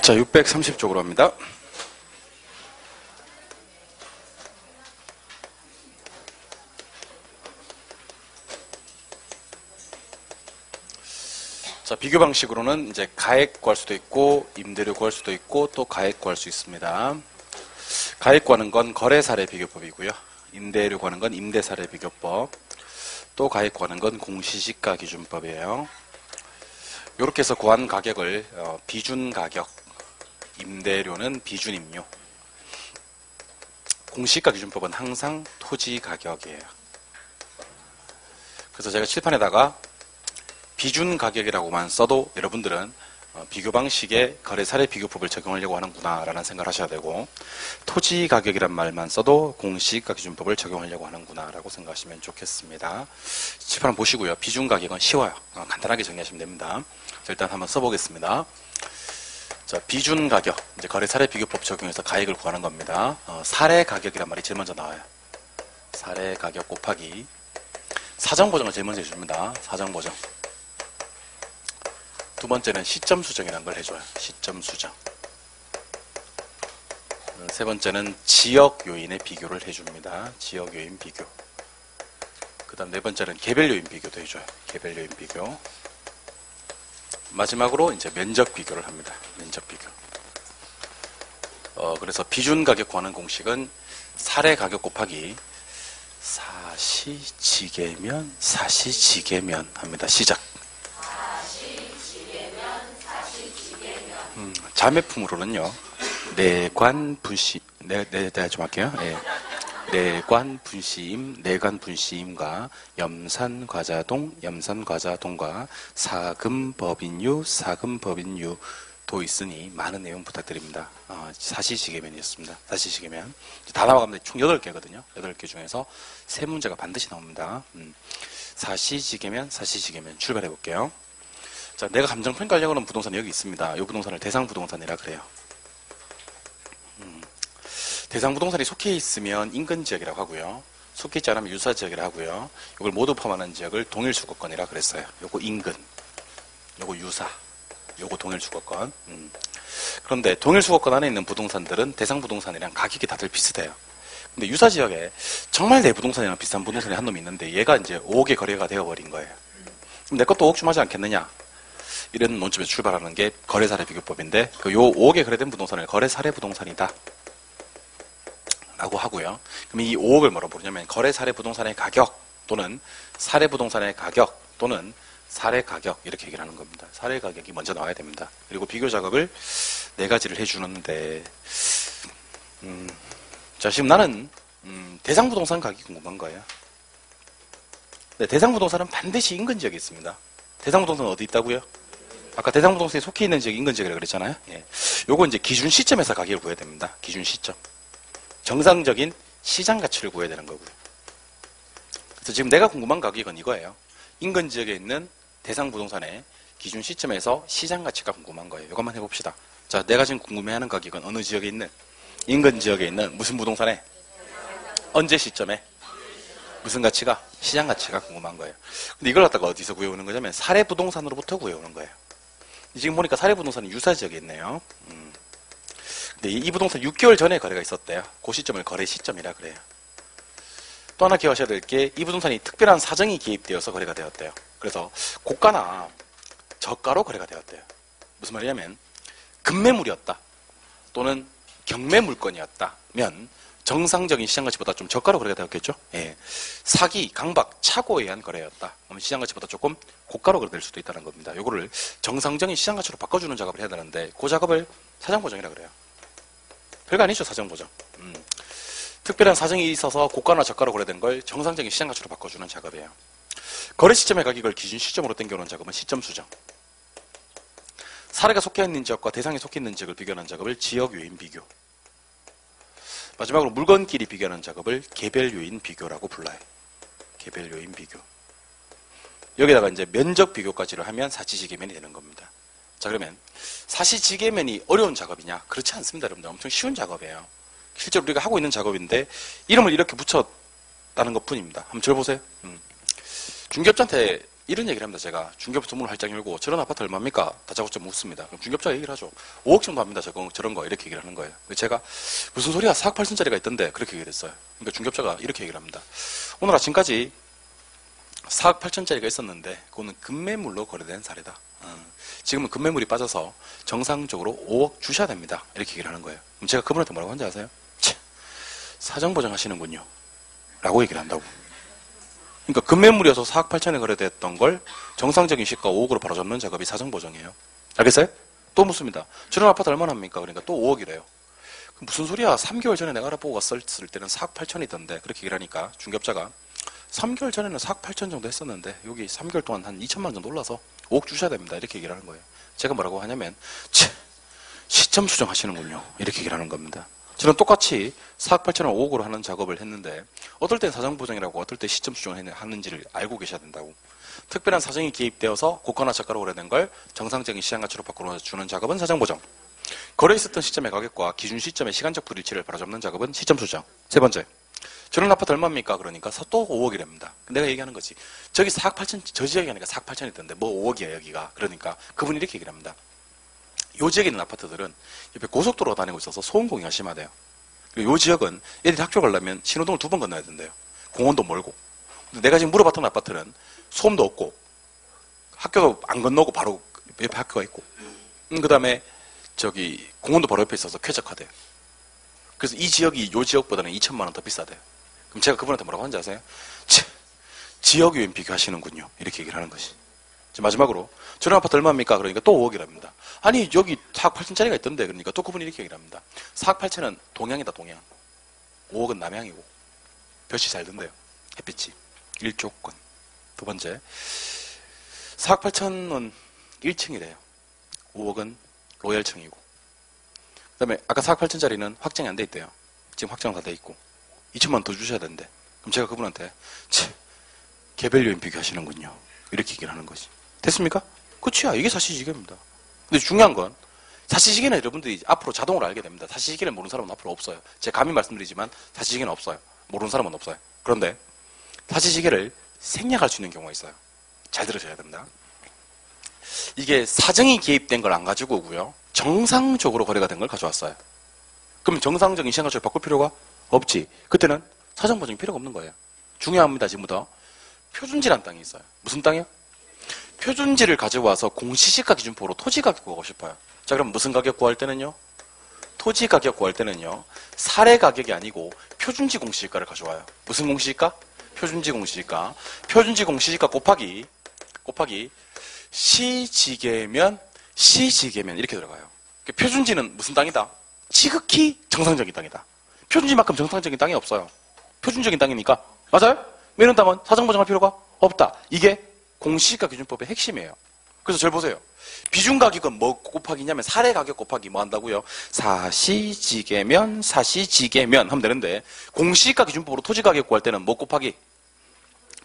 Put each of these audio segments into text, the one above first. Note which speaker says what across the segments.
Speaker 1: 자, 630쪽으로 합니다. 자, 비교 방식으로는 이제 가액 구할 수도 있고, 임대료 구할 수도 있고, 또 가액 구할 수 있습니다. 가액 구하는 건 거래 사례 비교법이고요. 임대료 구하는 건 임대 사례 비교법. 또 가액 구하는 건 공시지가 기준법이에요. 이렇게 해서 구한 가격을 비준 가격, 임대료는 비준임료, 공시지가 기준법은 항상 토지 가격이에요. 그래서 제가 칠판에다가 비준 가격이라고만 써도 여러분들은 비교 방식의 거래 사례 비교법을 적용하려고 하는구나 라는 생각을 하셔야 되고, 토지 가격이란 말만 써도 공시지가 기준법을 적용하려고 하는구나 라고 생각하시면 좋겠습니다. 칠판 보시고요. 비준 가격은 쉬워요. 간단하게 정리하시면 됩니다. 자, 일단 한번 써보겠습니다. 자, 비준 가격, 이제 거래 사례 비교법 적용해서 가액을 구하는 겁니다. 사례 가격이란 말이 제일 먼저 나와요. 사례 가격 곱하기 사정 보정을 제일 먼저 해줍니다. 사정 보정. 두 번째는 시점 수정이라는 걸 해줘요. 시점 수정. 세 번째는 지역 요인의 비교를 해줍니다. 지역 요인 비교. 그 다음 네 번째는 개별 요인 비교도 해줘요. 개별 요인 비교. 마지막으로 이제 면적 비교를 합니다. 면적 비교. 그래서 비준 가격 구하는 공식은 사례 가격 곱하기 사시지계면 사시지계면 합니다. 시작. 자매품으로는요, 내관 분시, 내가 좀 할게요. 예. 내관 분시임, 내관 분시임과 염산과자동, 염산과자동과 사금법인유, 사금법인유도 있으니 많은 내용 부탁드립니다. 사시지계면이었습니다. 사시지계면. 다 나와가면 총 8개거든요. 8개 중에서 3문제가 반드시 나옵니다. 사시지계면, 사시지계면 출발해 볼게요. 자, 내가 감정평가를 하려고 하는 부동산이 여기 있습니다. 이 부동산을 대상부동산이라 그래요. 대상부동산이 속해 있으면 인근지역이라고 하고요. 속해 있지 않으면 유사지역이라고 하고요. 이걸 모두 포함하는 지역을 동일수거권이라 그랬어요. 요거 인근, 요거 유사, 요거 동일수거권. 그런데 동일수거권 안에 있는 부동산들은 대상부동산이랑 가격이 다들 비슷해요. 근데 유사지역에 정말 내 부동산이랑 비슷한 부동산이 한 놈이 있는데 얘가 이제 5억에 거래가 되어버린 거예요. 그럼 내 것도 5억 좀 하지 않겠느냐? 이런 논점에 출발하는 게 거래사례 비교법인데, 요 5억에 거래된 부동산을 거래사례 부동산이다 라고 하고요. 그럼 이 5억을 뭐라고 부르냐면 거래사례 부동산의 가격 또는 사례 부동산의 가격 또는 사례 가격, 이렇게 얘기를 하는 겁니다. 사례 가격이 먼저 나와야 됩니다. 그리고 비교 작업을 4가지를 해주는데, 자, 지금 나는 대상 부동산 가격이 궁금한 거예요. 네, 대상 부동산은 반드시 인근 지역에 있습니다. 대상 부동산은 어디 있다고요? 아까 대상 부동산에 속해 있는 지역이 인근 지역이라고 그랬잖아요. 예. 요거 이제 기준 시점에서 가격을 구해야 됩니다. 기준 시점. 정상적인 시장 가치를 구해야 되는 거고요. 그래서 지금 내가 궁금한 가격은 이거예요. 인근 지역에 있는 대상 부동산의 기준 시점에서 시장 가치가 궁금한 거예요. 이것만 해봅시다. 자, 내가 지금 궁금해하는 가격은 어느 지역에 있는, 인근 지역에 있는 무슨 부동산에, 언제 시점에, 무슨 가치가, 시장 가치가 궁금한 거예요. 근데 이걸 갖다가 어디서 구해오는 거냐면 사례 부동산으로부터 구해오는 거예요. 지금 보니까 사례 부동산은 유사 지역에 있네요. 근데 이 부동산 6개월 전에 거래가 있었대요. 그 시점을 거래 시점이라 그래요. 또 하나 기억하셔야 될 게 이 부동산이 특별한 사정이 개입되어서 거래가 되었대요. 그래서 고가나 저가로 거래가 되었대요. 무슨 말이냐면 급매물이었다 또는 경매물건이었다면 정상적인 시장가치보다 좀 저가로 거래가 되었겠죠. 예. 사기, 강박, 착오에 의한 거래였다. 그러면 시장가치보다 조금 고가로 거래될 수도 있다는 겁니다. 요거를 정상적인 시장가치로 바꿔주는 작업을 해야 되는데 그 작업을 사정보정이라 그래요. 별거 아니죠, 사정보정. 특별한 사정이 있어서 고가나 저가로 거래된 걸 정상적인 시장가치로 바꿔주는 작업이에요. 거래 시점의 가격을 기준 시점으로 당겨오는 작업은 시점 수정. 사례가 속해 있는 지역과 대상이 속해 있는 지역을 비교하는 작업을 지역 요인 비교. 마지막으로 물건끼리 비교하는 작업을 개별 요인 비교라고 불러요. 개별 요인 비교. 여기다가 이제 면적 비교까지를 하면 사시지계면이 되는 겁니다. 자, 그러면 사시지계면이 어려운 작업이냐? 그렇지 않습니다, 여러분들. 엄청 쉬운 작업이에요. 실제로 우리가 하고 있는 작업인데 이름을 이렇게 붙였다는 것 뿐입니다. 한번 들어보세요. 중개업자한테 이런 얘기를 합니다. 제가 중개업소 문을 활짝 열고 저런 아파트 얼마입니까? 다짜고짜 묻습니다. 그럼 중개업자가 얘기를 하죠. 5억 정도 합니다. 저런 거 이렇게 얘기를 하는 거예요. 제가 무슨 소리야 4억 8천짜리가 있던데 그렇게 얘기를 했어요. 그러니까 중개업자가 이렇게 얘기를 합니다. 오늘 아침까지 4억 8천짜리가 있었는데 그거는 급매물로 거래된 사례다. 지금은 급매물이 빠져서 정상적으로 5억 주셔야 됩니다. 이렇게 얘기를 하는 거예요. 그럼 제가 그분한테 뭐라고 하는지 아세요? 사정보장 하시는군요. 라고 얘기를 한다고. 그러니까 급매물이어서 4억 8천에 거래됐던 걸 정상적인 시가 5억으로 바로잡는 작업이 사정보정이에요. 알겠어요? 또 묻습니다. 저런 아파트 얼마나 합니까? 그러니까 또 5억이래요. 무슨 소리야? 3개월 전에 내가 알아보고 갔을 때는 4억 8천이던데 그렇게 얘기를 하니까 중개업자가 3개월 전에는 4억 8천 정도 했었는데 여기 3개월 동안 한 2천만 원 정도 올라서 5억 주셔야 됩니다. 이렇게 얘기를 하는 거예요. 제가 뭐라고 하냐면 시점 수정하시는군요. 이렇게 얘기를 하는 겁니다. 저는 똑같이 4억 8천을 5억으로 하는 작업을 했는데 어떨 땐 사정보정이라고 어떨 때 시점 수정을 하는지를 알고 계셔야 된다고. 특별한 사정이 개입되어서 고가나 저가로 거래된 걸 정상적인 시장가치로 바꿔주는 작업은 사정보정. 거래 있었던 시점의 가격과 기준 시점의 시간적 불일치를 바로잡는 작업은 시점 수정. 세 번째, 저런 아파트 얼마입니까? 그러니까 또 5억이랍니다. 내가 얘기하는 거지. 저기 4억 8천, 저 지역이 아니까 4억 8천이던데 뭐 5억이야 여기가. 그러니까 그분이 이렇게 얘기를 합니다. 요 지역에 있는 아파트들은 옆에 고속도로가 다니고 있어서 소음공해가 심하대요. 그리고 요 지역은 애들이 학교 가려면 신호등을 2번 건너야 된대요. 공원도 멀고. 근데 내가 지금 물어봤던 아파트는 소음도 없고 학교도 안 건너고 바로 옆에 학교가 있고 그 다음에 저기 공원도 바로 옆에 있어서 쾌적하대요. 그래서 이 지역이 요 지역보다는 2천만 원 더 비싸대요. 그럼 제가 그분한테 뭐라고 하는지 아세요? 지역 유인 비교하시는군요. 이렇게 얘기를 하는 것이. 마지막으로 저런 아파트 얼마입니까? 그러니까 또 5억이랍니다. 아니 여기 4억 8천짜리가 있던데 그러니까 또 그분이 이렇게 얘기를 합니다. 4억 8천은 동양이다 동양. 5억은 남양이고 볕이 잘 든대요. 햇빛이. 일조권. 두 번째 4억 8천은 1층이래요. 5억은 로열층이고 그 다음에 아까 4억 8천짜리는 확정이 안 돼 있대요. 지금 확정 다 돼 있고 2천만 원 더 주셔야 되는데 그럼 제가 그분한테 개별 요인 비교하시는군요. 이렇게 얘기를 하는 거지. 됐습니까? 그치야. 이게 사실시계입니다. 근데 중요한 건 사실시계는 여러분들이 앞으로 자동으로 알게 됩니다. 사실시계를 모르는 사람은 앞으로 없어요. 제가 감히 말씀드리지만 사실시계는 없어요. 모르는 사람은 없어요. 그런데 사실시계를 생략할 수 있는 경우가 있어요. 잘 들으셔야 됩니다. 이게 사정이 개입된 걸 안 가지고 오고요. 정상적으로 거래가 된 걸 가져왔어요. 그럼 정상적인 시장가치를 바꿀 필요가 없지. 그때는 사정보정이 필요가 없는 거예요. 중요합니다. 지금부터. 표준지란 땅이 있어요. 무슨 땅이요? 표준지를 가져와서 공시지가 기준법으로 토지 가격 구하고 싶어요. 자, 그럼 무슨 가격 구할 때는요? 토지 가격 구할 때는요. 사례 가격이 아니고 표준지 공시지가를 가져와요. 무슨 공시지가? 표준지 공시지가. 표준지 공시지가 곱하기 시지계면 이렇게 들어가요. 표준지는 무슨 땅이다? 지극히 정상적인 땅이다. 표준지만큼 정상적인 땅이 없어요. 표준적인 땅이니까. 맞아요? 이런 땅은 사정보정할 필요가 없다. 이게 공시지가 기준법의 핵심이에요. 그래서 잘 보세요. 비중 가격은 뭐 곱하기냐면 사례 가격 곱하기 뭐 한다고요? 사시지계면 하면 되는데 공시지가 기준법으로 토지 가격 구할 때는 뭐 곱하기?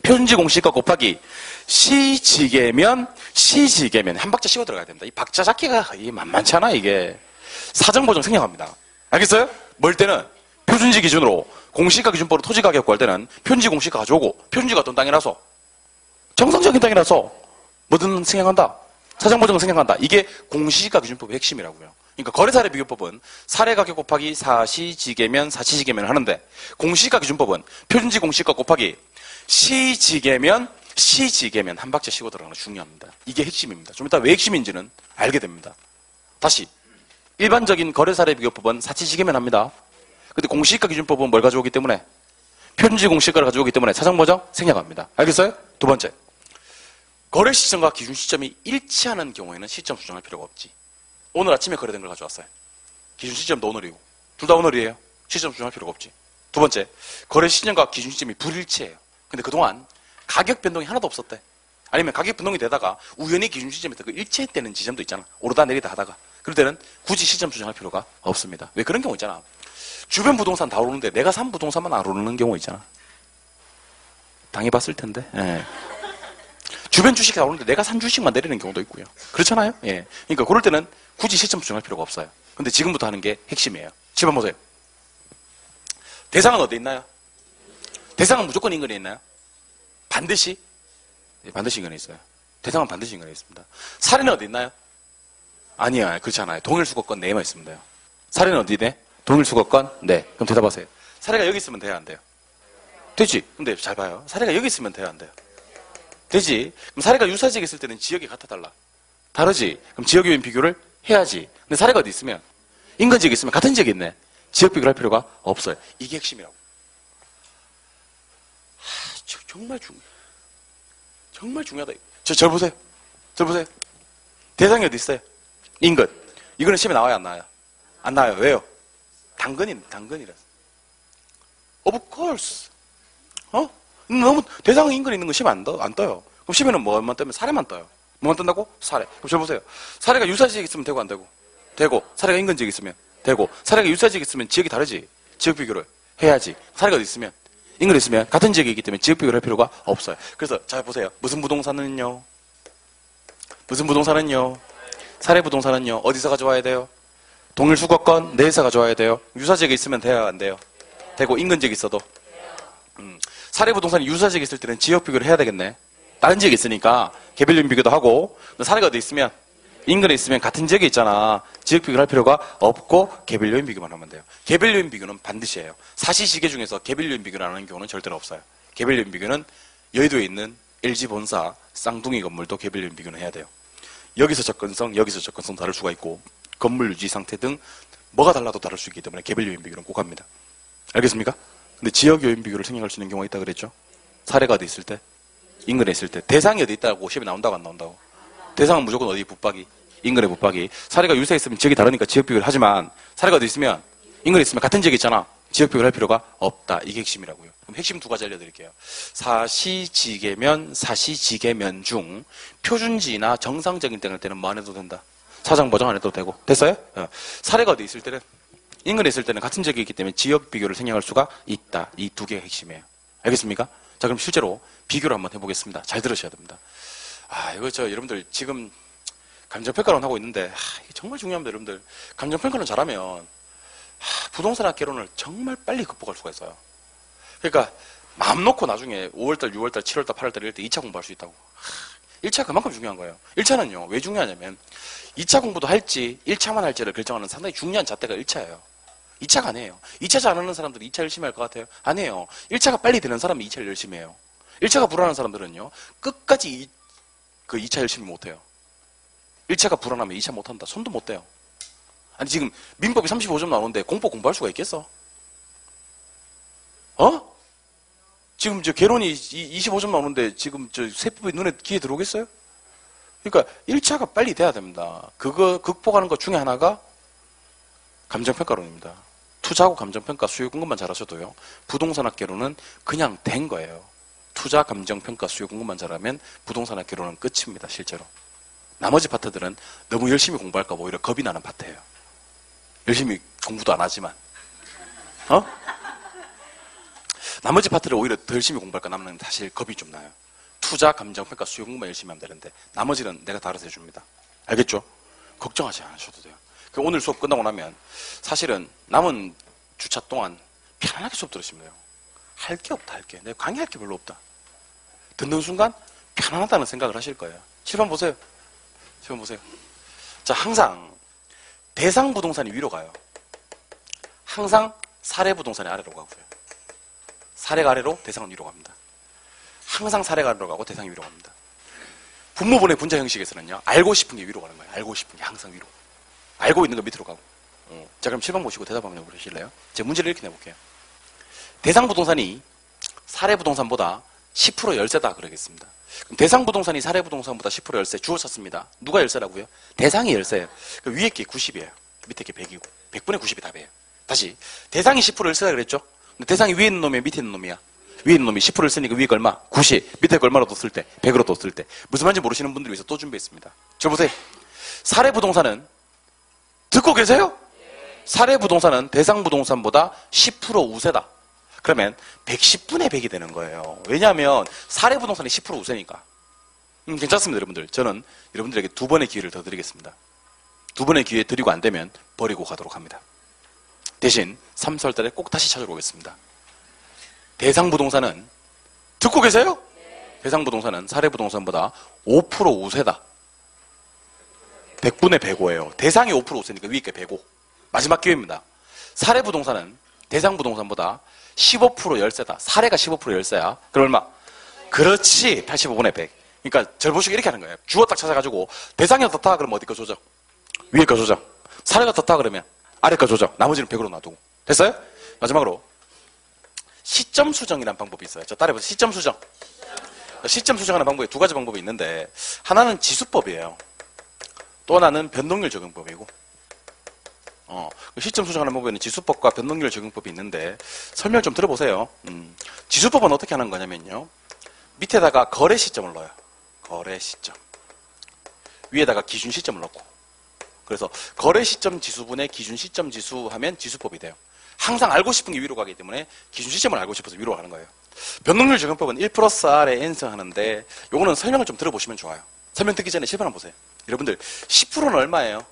Speaker 1: 표준지 공시지가 곱하기 시지계면 한 박자 씌워 들어가야 됩니다. 이 박자 잡기가 만만치 않아 이게. 사정보정 생략합니다. 알겠어요? 뭘 때는 표준지 기준으로 공시지가 기준법으로 토지 가격 구할 때는 표준지 공시지가 가져오고 표준지가 어떤 땅이라서 정상적인 땅이라서 뭐든 생략한다. 사정보정은 생략한다. 이게 공시지가 기준법의 핵심이라고요. 그러니까 거래사례 비교법은 사례 가격 곱하기 사시지계면 하는데 공시지가 기준법은 표준지 공시지가 곱하기 시지계면 한 박자 쉬고 들어가는 거 중요합니다. 이게 핵심입니다. 좀 이따 왜 핵심인지는 알게 됩니다. 다시 일반적인 거래사례 비교법은 사시지계면 합니다. 근데 공시지가 기준법은 뭘 가져오기 때문에 표준지 공시지가를 가져오기 때문에 사정보정 생략합니다. 알겠어요? 두 번째, 거래 시점과 기준 시점이 일치하는 경우에는 시점 수정할 필요가 없지. 오늘 아침에 거래된 걸 가져왔어요. 기준 시점도 오늘이고 둘 다 오늘이에요. 시점 수정할 필요가 없지. 두 번째, 거래 시점과 기준 시점이 불일치해요. 근데 그동안 가격 변동이 하나도 없었대. 아니면 가격 변동이 되다가 우연히 기준 시점에 그 일치했다는 지점도 있잖아. 오르다 내리다 하다가. 그럴 때는 굳이 시점 수정할 필요가 없습니다. 왜 그런 경우 있잖아. 주변 부동산 다 오르는데 내가 산 부동산만 안 오르는 경우 있잖아. 당해봤을 텐데. 예. 주변 주식이 다 오르는데 내가 산 주식만 내리는 경우도 있고요. 그렇잖아요. 예. 그러니까 그럴 때는 굳이 시점 수정할 필요가 없어요. 근데 지금부터 하는 게 핵심이에요. 집안 보세요. 대상은 어디 있나요? 대상은 무조건 인근에 있나요? 반드시 반드시 인근에 있어요. 대상은 반드시 인근에 있습니다. 사례는 어디 있나요? 아니요, 그렇지 않아요. 동일 수거권 내에만 있으면 돼요. 사례는 어디 돼? 동일 수거권 네. 그럼 대답하세요. 사례가 여기 있으면 돼야 안 돼요? 되지. 근데 잘 봐요. 사례가 여기 있으면 돼야 안 돼요? 되지. 그럼 사례가 유사지역에 있을 때는 지역이 같아 달라? 다르지. 그럼 지역 요인 비교를 해야지. 근데 사례가 어디 있으면 인근 지역에 있으면 같은 지역에 있네. 지역 비교를 할 필요가 없어요. 이게 핵심이라고. 정말 중요해. 정말 중요하다. 절 보세요. 절 보세요. 대상이 어디 있어요? 인근. 이거는 시험에 나와요, 안 나와요? 안 나와요. 왜요? 당근이라서. Of course. 너무 대상은 인근에 있는 거 시험에 안 떠요. 그럼 시험에는 뭐만 뜨면 사례만 떠요. 뭐만 뜬다고? 사례. 그럼 절 보세요. 사례가 유사지역에 있으면 되고 안 되고? 되고. 사례가 인근 지역에 있으면 되고. 사례가 유사지역에 있으면 지역이 다르지. 지역 비교를 해야지. 사례가 어디 있으면 인근에 있으면 같은 지역에 있기 때문에 지역 비교를 할 필요가 없어요. 그래서 잘 보세요. 무슨 부동산은요? 사례 부동산은요? 어디서 가져와야 돼요? 동일 수거권 내에서 가져와야 돼요. 유사지역에 있으면 돼야 안 돼요? 되고 인근 지역에 있어도 사례 부동산이 유사지역에 있을 때는 지역 비교를 해야 되겠네. 다른 지역에 있으니까 개별 요인 비교도 하고 사례가 어디 있으면 인근에 있으면 같은 지역에 있잖아. 지역 비교를 할 필요가 없고 개별 요인 비교만 하면 돼요. 개별 요인 비교는 반드시 해요. 사시시계 중에서 개별 요인 비교를 안 하는 경우는 절대로 없어요. 개별 요인 비교는 여의도에 있는 LG 본사 쌍둥이 건물도 개별 요인 비교는 해야 돼요. 여기서 접근성 다를 수가 있고 건물 유지 상태 등 뭐가 달라도 다를 수 있기 때문에 개별 요인 비교는 꼭 합니다. 알겠습니까? 근데 지역 요인 비교를 생략할 수 있는 경우가 있다 그랬죠? 사례가 어디 있을 때? 인근에 있을 때. 대상이 어디 있다고 시험에 나온다고 안 나온다고? 대상은 무조건 어디 붙박이? 인근에 붙박이. 사례가 유사에 있으면 지역이 다르니까 지역 비교를 하지만 사례가 어디 있으면 인근에 있으면 같은 지역에 있잖아. 지역 비교를 할 필요가 없다. 이게 핵심이라고요. 그럼 핵심 두 가지 알려드릴게요. 사시지계면 중 표준지나 정상적인 때는 뭐 안 해도 된다. 사정 보정 안 해도 되고. 됐어요? 사례가 어디 있을 때는 인근에 있을 때는 같은 지역에 있기 때문에 지역 비교를 생략할 수가 있다. 이 두 개가 핵심이에요. 알겠습니까? 자, 그럼 실제로 비교를 한번 해보겠습니다. 잘 들으셔야 됩니다. 이거 여러분들 지금 감정평가론 하고 있는데 이게 정말 중요합니다. 여러분들 감정평가론 잘하면 부동산학 개론을 정말 빨리 극복할 수가 있어요. 그러니까 마음 놓고 나중에 5월달, 6월달, 7월달, 8월달 이럴 때 2차 공부할 수 있다고. 1차 그만큼 중요한 거예요. 1차는요. 왜 중요하냐면 2차 공부도 할지 1차만 할지를 결정하는 상당히 중요한 잣대가 1차예요. 2차가 아니에요. 2차 잘하는 사람들이 2차 열심히 할 것 같아요? 아니에요. 1차가 빨리 되는 사람이 2차를 열심히 해요. 1차가 불안한 사람들은요. 끝까지 그 2차 열심히 못해요. 1차가 불안하면 2차 못한다. 손도 못 대요. 아니 지금 민법이 35점 나오는데 공법 공부할 수가 있겠어? 지금 개론이 25점 나오는데 지금 세법이 눈에 귀에 들어오겠어요? 그러니까 1차가 빨리 돼야 됩니다. 그거 극복하는 것 중에 하나가 감정평가론입니다. 투자하고 감정평가 수요 공급만 잘하셔도요. 부동산학 개론은 그냥 된 거예요. 투자, 감정평가, 수요 공급만 잘하면 부동산학 개론은 끝입니다. 실제로. 나머지 파트들은 너무 열심히 공부할까 봐 오히려 겁이 나는 파트예요. 열심히 공부도 안 하지만. 나머지 파트를 오히려 더 열심히 공부할까 나는 사실 겁이 좀 나요. 투자, 감정평가, 수요 공부만 열심히 하면 되는데 나머지는 내가 다 알아서 해줍니다. 알겠죠? 걱정하지 않으셔도 돼요. 오늘 수업 끝나고 나면 사실은 남은 주차 동안 편안하게 수업 들으시면 돼요. 할 게 없다, 할 게. 내가 강의할 게 별로 없다. 듣는 순간 편안하다는 생각을 하실 거예요. 실판 보세요. 실판 보세요. 자, 항상 대상 부동산이 위로 가요. 항상 사례 부동산이 아래로 가고요. 사례가 아래로 대상은 위로 갑니다. 항상 사례가 아래로 가고 대상이 위로 갑니다. 분모분의 분자 형식에서는요. 알고 싶은 게 위로 가는 거예요. 알고 싶은 게 항상 위로. 알고 있는 거 밑으로 가고. 자, 그럼 7번 보시고 대답 한번 해보실래요? 제가 문제를 이렇게 내볼게요. 대상 부동산이 사례 부동산보다 10% 열세다 그러겠습니다. 그럼 대상 부동산이 사례 부동산보다 10% 열세 주어 찾습니다. 누가 열세라고요? 대상이 열세예요. 그럼 위에 게 90이에요. 밑에 게 100이고 100분의 90이 답이에요. 다시 대상이 10% 열세다 그랬죠? 근데 대상이 위에 있는 놈이야 밑에 있는 놈이야? 위에 있는 놈이 10%를 쓰니까 위에 거 얼마? 90. 밑에 거 얼마로 뒀을 때? 100으로 뒀을 때. 무슨 말인지 모르시는 분들을 위해서 또 준비했습니다. 저 보세요. 사례 부동산은 듣고 계세요? 사례 부동산은 대상 부동산보다 10% 우세다. 그러면 110분의 100이 되는 거예요. 왜냐하면 사례 부동산이 10% 우세니까. 괜찮습니다, 여러분들. 저는 여러분들에게 두 번의 기회를 더 드리겠습니다. 두 번의 기회 드리고 안 되면 버리고 가도록 합니다. 대신 3, 4월달에 꼭 다시 찾아오겠습니다. 대상 부동산은 듣고 계세요? 대상부동산은 사례부동산보다 5% 우세다. 100분의 105예요. 대상이 5% 우세니까 위에 게 105. 마지막 기회입니다. 사례부동산은 대상부동산보다 15% 열세다. 사례가 15% 열세야. 그럼 얼마? 그렇지. 85분의 100. 그러니까 절보식 이렇게 하는 거예요. 주어 딱 찾아가지고 대상이 어떻다 그러면 어디 거 조정? 위에 거 조정. 사례가 어떻다 그러면 아래 거 조정. 나머지는 100으로 놔두고. 됐어요? 마지막으로 시점 수정이라는 방법이 있어요. 저 따라해보세요. 시점 수정. 시점 수정하는 방법에 두 가지 방법이 있는데 하나는 지수법이에요. 또 하나는 변동률 적용법이고 시점 수정하는 방법에는 지수법과 변동률 적용법이 있는데 설명 좀 들어보세요. 지수법은 어떻게 하는 거냐면요. 밑에다가 거래 시점을 넣어요. 거래 시점. 위에다가 기준 시점을 넣고. 그래서 거래 시점 지수분의 기준 시점 지수 하면 지수법이 돼요. 항상 알고 싶은 게 위로 가기 때문에 기준 시점을 알고 싶어서 위로 가는 거예요. 변동률 적용법은 1 플러스 R에 N승 하는데 요거는 설명을 좀 들어보시면 좋아요. 설명 듣기 전에 실판 한번 보세요. 여러분들 10%는 얼마예요?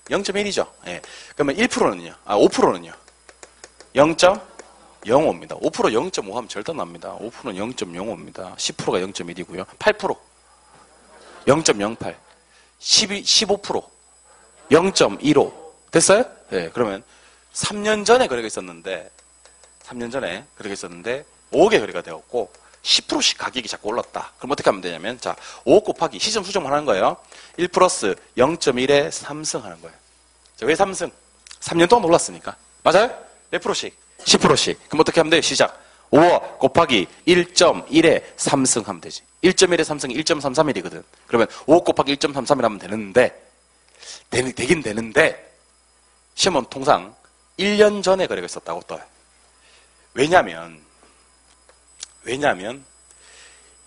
Speaker 1: 0.1이죠. 예. 그러면 1%는요? 5%는요? 0.05입니다. 5% 0.5 하면 절대 안 납니다. 5%는 0.05입니다. 10%가 0.1이고요. 8% 0.08 15% 0.15 됐어요? 예. 그러면 3년 전에 거래가 있었는데 5억의 거래가 되었고 10%씩 가격이 자꾸 올랐다. 그럼 어떻게 하면 되냐면 자 5억 곱하기 시점 수정만 하는 거예요. 1 플러스 0.1에 3승 하는 거예요. 자, 왜 3승? 3년 동안 올랐으니까. 맞아요? 몇 프로씩? 10%씩. 그럼 어떻게 하면 돼요? 시작. 5억 곱하기 1.1에 3승 하면 되지. 1.1에 3승이 1.33일이거든. 그러면 5억 곱하기 1.33일 하면 되긴 되는데 시험은 통상 1년 전에 거래가 있었다고 떠요. 왜냐면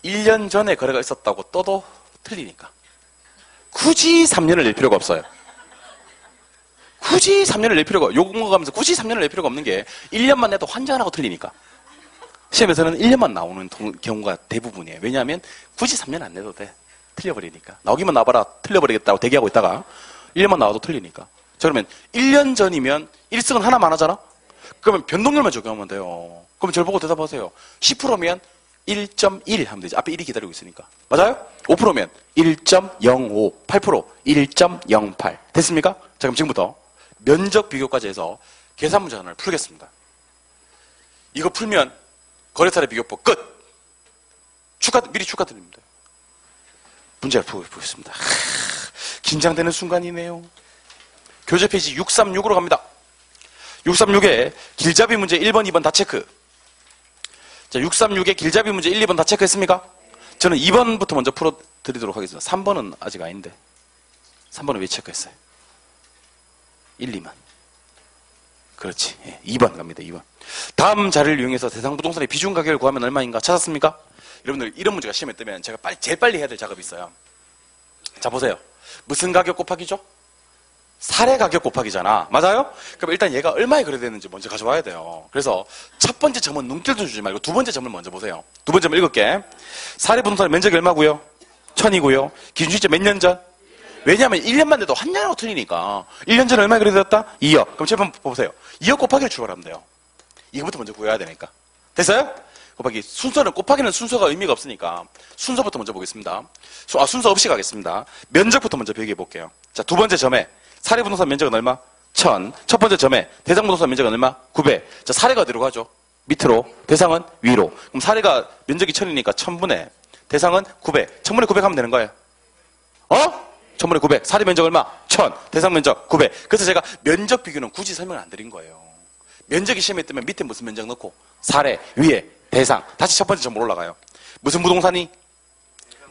Speaker 1: 1년 전에 거래가 있었다고 떠도 틀리니까. 굳이 3년을 낼 필요가 없어요. 굳이 3년을 낼 필요가, 요거 가면서 굳이 3년을 낼 필요가 없는 게 1년만 내도 환장하고 틀리니까. 시험에서는 1년만 나오는 경우가 대부분이에요. 왜냐하면 굳이 3년 안 내도 돼. 틀려버리니까. 나오기만 나와봐라. 틀려버리겠다고 대기하고 있다가 1년만 나와도 틀리니까. 자, 그러면 1년 전이면 1승은 하나만 하잖아? 그러면 변동률만 적용하면 돼요. 그럼 저를 보고 대답하세요. 10%면 1.1 하면 되지. 앞에 1이 기다리고 있으니까. 맞아요? 5%면 1.05, 8% 1.08. 됐습니까? 자, 그럼 지금부터 면적 비교까지 해서 계산 문제 하나를 풀겠습니다. 이거 풀면 거래사례 비교법 끝! 미리 축하드립니다. 문제를 보겠습니다. 긴장되는 순간이네요. 교재 페이지 636으로 갑니다. 636에 길잡이 문제 1번, 2번 다 체크. 자, 636에 길잡이 문제 1, 2번 다 체크했습니까? 저는 2번부터 먼저 풀어드리도록 하겠습니다. 3번은 아직 아닌데. 3번은 왜 체크했어요? 1, 2만. 그렇지. 예, 2번 갑니다. 2번. 다음 자리를 이용해서 대상부동산의 비중 가격을 구하면 얼마인가 찾았습니까? 여러분들 이런 문제가 시험에 뜨면 제가 제일 빨리 해야 될 작업이 있어요. 자, 보세요. 무슨 가격 곱하기죠? 사례 가격 곱하기잖아. 맞아요? 그럼 일단 얘가 얼마에 거래됐는지 먼저 가져와야 돼요. 그래서 첫 번째 점은 눈길도 주지 말고 두 번째 점을 먼저 보세요. 두 번째 점 읽을게. 사례 부동산의 면적이 얼마고요? 1000이고요. 기준 시점 몇 년 전? 왜냐하면 1년만 돼도 한 년하고 틀리니까. 1년 전에 얼마에 거래됐다? 2억. 그럼 제발 보세요. 2억 곱하기를 출발하면 돼요. 이거부터 먼저 구해야 되니까. 됐어요? 곱하기. 순서는 곱하기는 순서가 의미가 없으니까 순서부터 먼저 보겠습니다. 순서 없이 가겠습니다. 면적부터 먼저 비교해 볼게요. 자, 두 번째 점에 사례 부동산 면적은 얼마? 1000. 첫 번째 점에 대상 부동산 면적은 얼마? 900. 자, 사례가 어디로 가죠? 밑으로. 대상은 위로. 그럼 사례가 면적이 1000이니까 1000분의 대상은 900. 1000분의 900 하면 되는 거예요. 1000분의 900. 사례 면적 얼마? 1000. 대상 면적 900. 그래서 제가 면적 비교는 굳이 설명을 안 드린 거예요. 면적이 시험에 뜨면 밑에 무슨 면적 넣고 사례, 위에 대상. 다시 첫 번째 점으로 올라가요. 무슨 부동산이?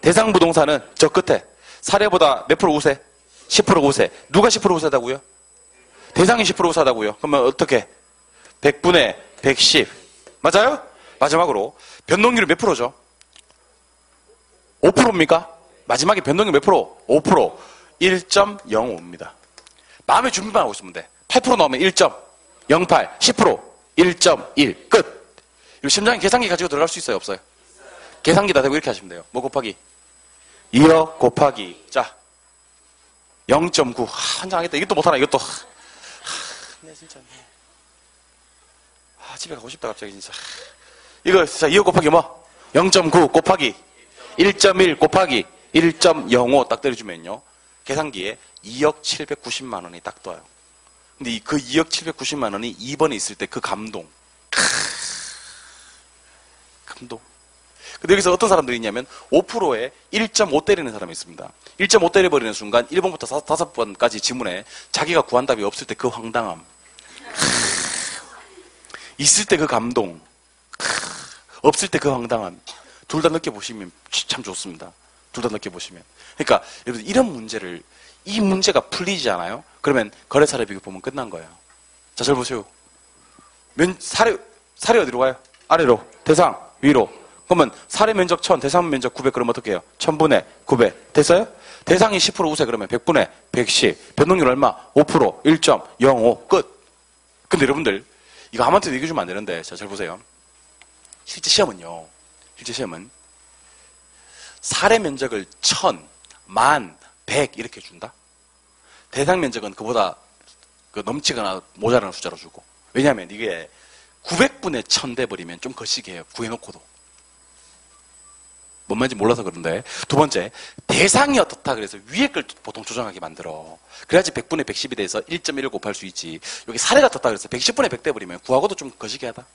Speaker 1: 대상 부동산은 저 끝에 사례보다 몇 프로 우세? 10% 우세. 누가 10% 우세하다고요? 대상이 10% 우세하다고요. 그러면 어떻게? 100분의 110. 맞아요? 마지막으로 변동률은 몇 프로죠? 5%입니까? 마지막에 변동률 몇 프로? 5%. 1.05입니다. 마음의 준비만 하고 있으면 돼. 8% 나오면 1.08. 10% 1.1. 끝. 이거 심장에 계산기 가지고 들어갈 수 있어요? 없어요? 계산기다 대고 이렇게 하시면 돼요. 뭐 곱하기? 2억 곱하기. 자. 0.9. 환장하겠다. 이것도 못하나, 이것도. 네, 진짜. 집에 가고 싶다, 갑자기, 진짜. 이거, 자, 2억 곱하기 뭐? 0.9 곱하기 1.1 곱하기 1.05 딱 때려주면요. 계산기에 2억 790만 원이 딱 떠요. 근데 그 2억 790만 원이 2번에 있을 때 그 감동. 감동. 근데 여기서 어떤 사람들이 있냐면 5%에 1.5 때리는 사람이 있습니다. 1.5 때려버리는 순간 1번부터 5번까지 지문에 자기가 구한 답이 없을 때 그 황당함. 있을 때 그 감동. 없을 때 그 황당함. 둘 다 느껴보시면 참 좋습니다. 둘 다 느껴보시면. 그러니까 여러분 이런 문제를 이 문제가 풀리지 않아요? 그러면 거래사례 비교 보면 끝난 거예요. 자, 잘 보세요. 사례 어디로 가요? 아래로. 대상 위로. 그러면 사례 면적 1000, 대상 면적 900 그러면 어떻게 해요? 1000분의 900. 됐어요? 대상이 10% 우세 그러면 100분의 110. 변동률 얼마? 5%. 1.05. 끝. 근데 여러분들 이거 아무한테도 얘기해주면 안 되는데 자, 잘 보세요. 실제 시험은 사례 면적을 1000, 10,000, 100 이렇게 준다. 대상 면적은 그보다 넘치거나 모자라는 숫자로 주고. 왜냐하면 이게 900분의 1000 돼버리면 좀 거시기 해요. 구해놓고도. 뭔 말인지 몰라서 그런데. 두 번째, 대상이 어떻다 그래서 위에 걸 보통 조정하게 만들어. 그래야지 100분의 110이 돼서 1.1을 곱할 수 있지. 여기 사례가 어떻다 그래서 110분의 100 돼버리면 구하고도 좀 거시기 하다.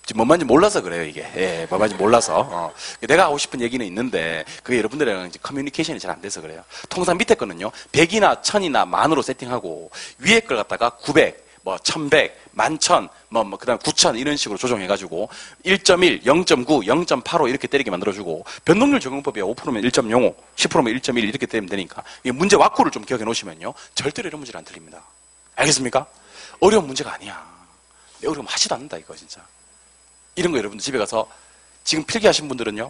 Speaker 1: 지금 뭔 말인지 몰라서 그래요, 이게. 예, 뭔 말인지 몰라서. 내가 하고 싶은 얘기는 있는데, 그게 여러분들이랑 커뮤니케이션이 잘 안 돼서 그래요. 통상 밑에 거는요, 100이나 1000이나 만으로 세팅하고, 위에 걸 갖다가 900, 1100, 11,000, 그 다음 9,000 이런 식으로 조정해가지고 1.1, 0.9, 0.85 이렇게 때리게 만들어주고 변동률 적용법이야. 5%면 1.05, 10%면 1.1 이렇게 때리면 되니까 이 문제 와꾸를 좀 기억해 놓으시면요. 절대로 이런 문제는 안 틀립니다. 알겠습니까? 어려운 문제가 아니야. 어려움 하지도 않는다 이거 진짜. 이런 거 여러분들 집에 가서 지금 필기하신 분들은요.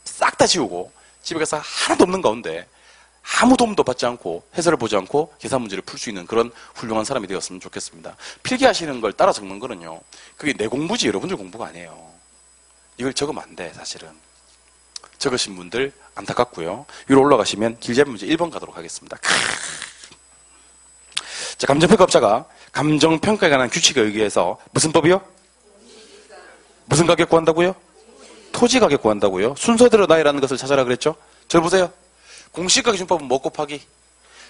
Speaker 1: 싹 다 지우고 집에 가서 하나도 없는 가운데 아무 도움도 받지 않고 해설을 보지 않고 계산 문제를 풀 수 있는 그런 훌륭한 사람이 되었으면 좋겠습니다. 필기하시는 걸 따라 적는 거는요. 그게 내 공부지 여러분들 공부가 아니에요. 이걸 적으면 안 돼 사실은. 적으신 분들 안타깝고요. 위로 올라가시면 길잡이 문제 1번 가도록 하겠습니다. 자, 감정평가업자가 감정평가에 관한 규칙에 의해서 무슨 법이요? 무슨 가격 구한다고요? 토지 가격 구한다고요? 순서대로 나열하는 것을 찾아라 그랬죠? 저 보세요. 공시가 기준법은 뭐 곱하기?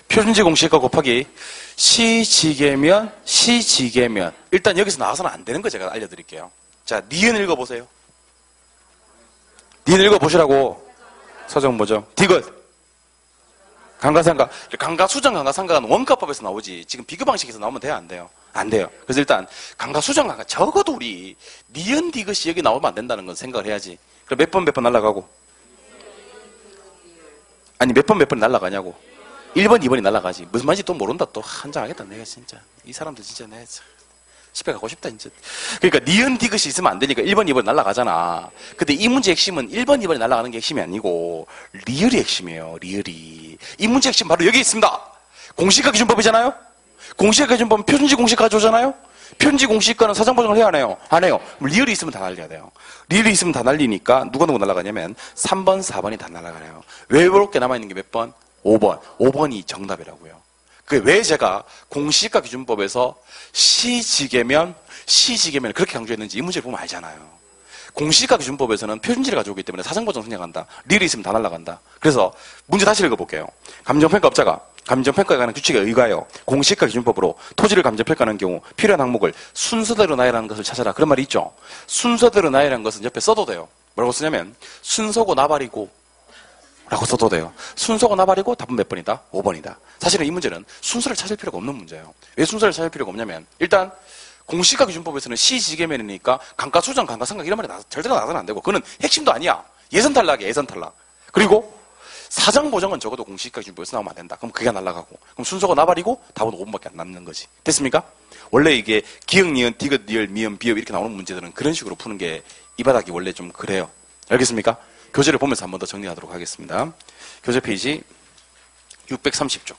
Speaker 1: 표준지 공시가 곱하기 시지계면 시지계면. 일단 여기서 나와서는 안 되는 거 제가 알려드릴게요. 자, 니은 읽어보세요. 니은 읽어보시라고. 서정 뭐죠? 디귿. 강가상가. 강가수정 강가상가는 원가법에서 나오지. 지금 비교 방식에서 나오면 돼요? 안 돼요? 안 돼요. 그래서 일단 강가수정 강가 적어도 우리 니은 디귿이 여기 나오면 안 된다는 건 생각을 해야지. 그럼 몇 번 날아가고. 아니 몇 번 날아가냐고. 1번 2번이 날아가지. 무슨 말인지 또 모른다. 또 한장하겠다 내가 진짜. 이 사람들 진짜 내가 집에 가고 싶다 진짜. 그러니까 니은 디귿이 있으면 안 되니까 1번 2번 날아가잖아. 근데 이 문제 핵심은 1번 2번이 날아가는 게 핵심이 아니고 리을이 핵심이에요. 리을이. 이 문제 핵심 바로 여기 있습니다. 공시가 기준법이잖아요. 공시가 기준법은 표준지 공시 가져오잖아요. 표준지 공시가는 사전 보정을 해야 하나요? 안 해요. 리을이 있으면 다 날려야 돼요. 리을이 있으면 다 날리니까 누가 날아가냐면 3번, 4번이 다 날아가요. 왜 이렇게 남아있는 게 몇 번? 5번. 5번이 정답이라고요. 그게 왜 제가 공시가 기준법에서 시지계면 그렇게 강조했는지 이 문제를 보면 알잖아요. 공시가 기준법에서는 표준지를 가져오기 때문에 사전 보정 생략한다. 리을이 있으면 다 날아간다. 그래서 문제 다시 읽어볼게요. 감정평가업자가 감정평가에 관한 규칙에 의하여 공시가 기준법으로 토지를 감정평가하는 경우 필요한 항목을 순서대로 나열하는 것을 찾아라. 그런 말이 있죠. 순서대로 나열하는 것은 옆에 써도 돼요. 뭐라고 쓰냐면 순서고 나발이고 라고 써도 돼요. 순서고 나발이고 답은 몇 번이다? 5번이다. 사실은 이 문제는 순서를 찾을 필요가 없는 문제예요. 왜 순서를 찾을 필요가 없냐면 일단 공시가 기준법에서는 시지계면이니까 강가수정, 강가상각 이런 말이 절대로 나가서는 안 되고 그거는 핵심도 아니야. 예선 탈락이야. 예선 탈락. 그리고 사정 보정은 적어도 공시가 기준법에서 나오면 안 된다. 그럼 그게 날아가고. 그럼 순서가 나발이고 답은 5번밖에 안 남는 거지. 됐습니까? 원래 이게 기역, 니은, 디귿, 리을, 미음, 비읍 이렇게 나오는 문제들은 그런 식으로 푸는 게 이 바닥이 원래 좀 그래요. 알겠습니까? 교재를 보면서 한 번 더 정리하도록 하겠습니다. 교재 페이지 630쪽.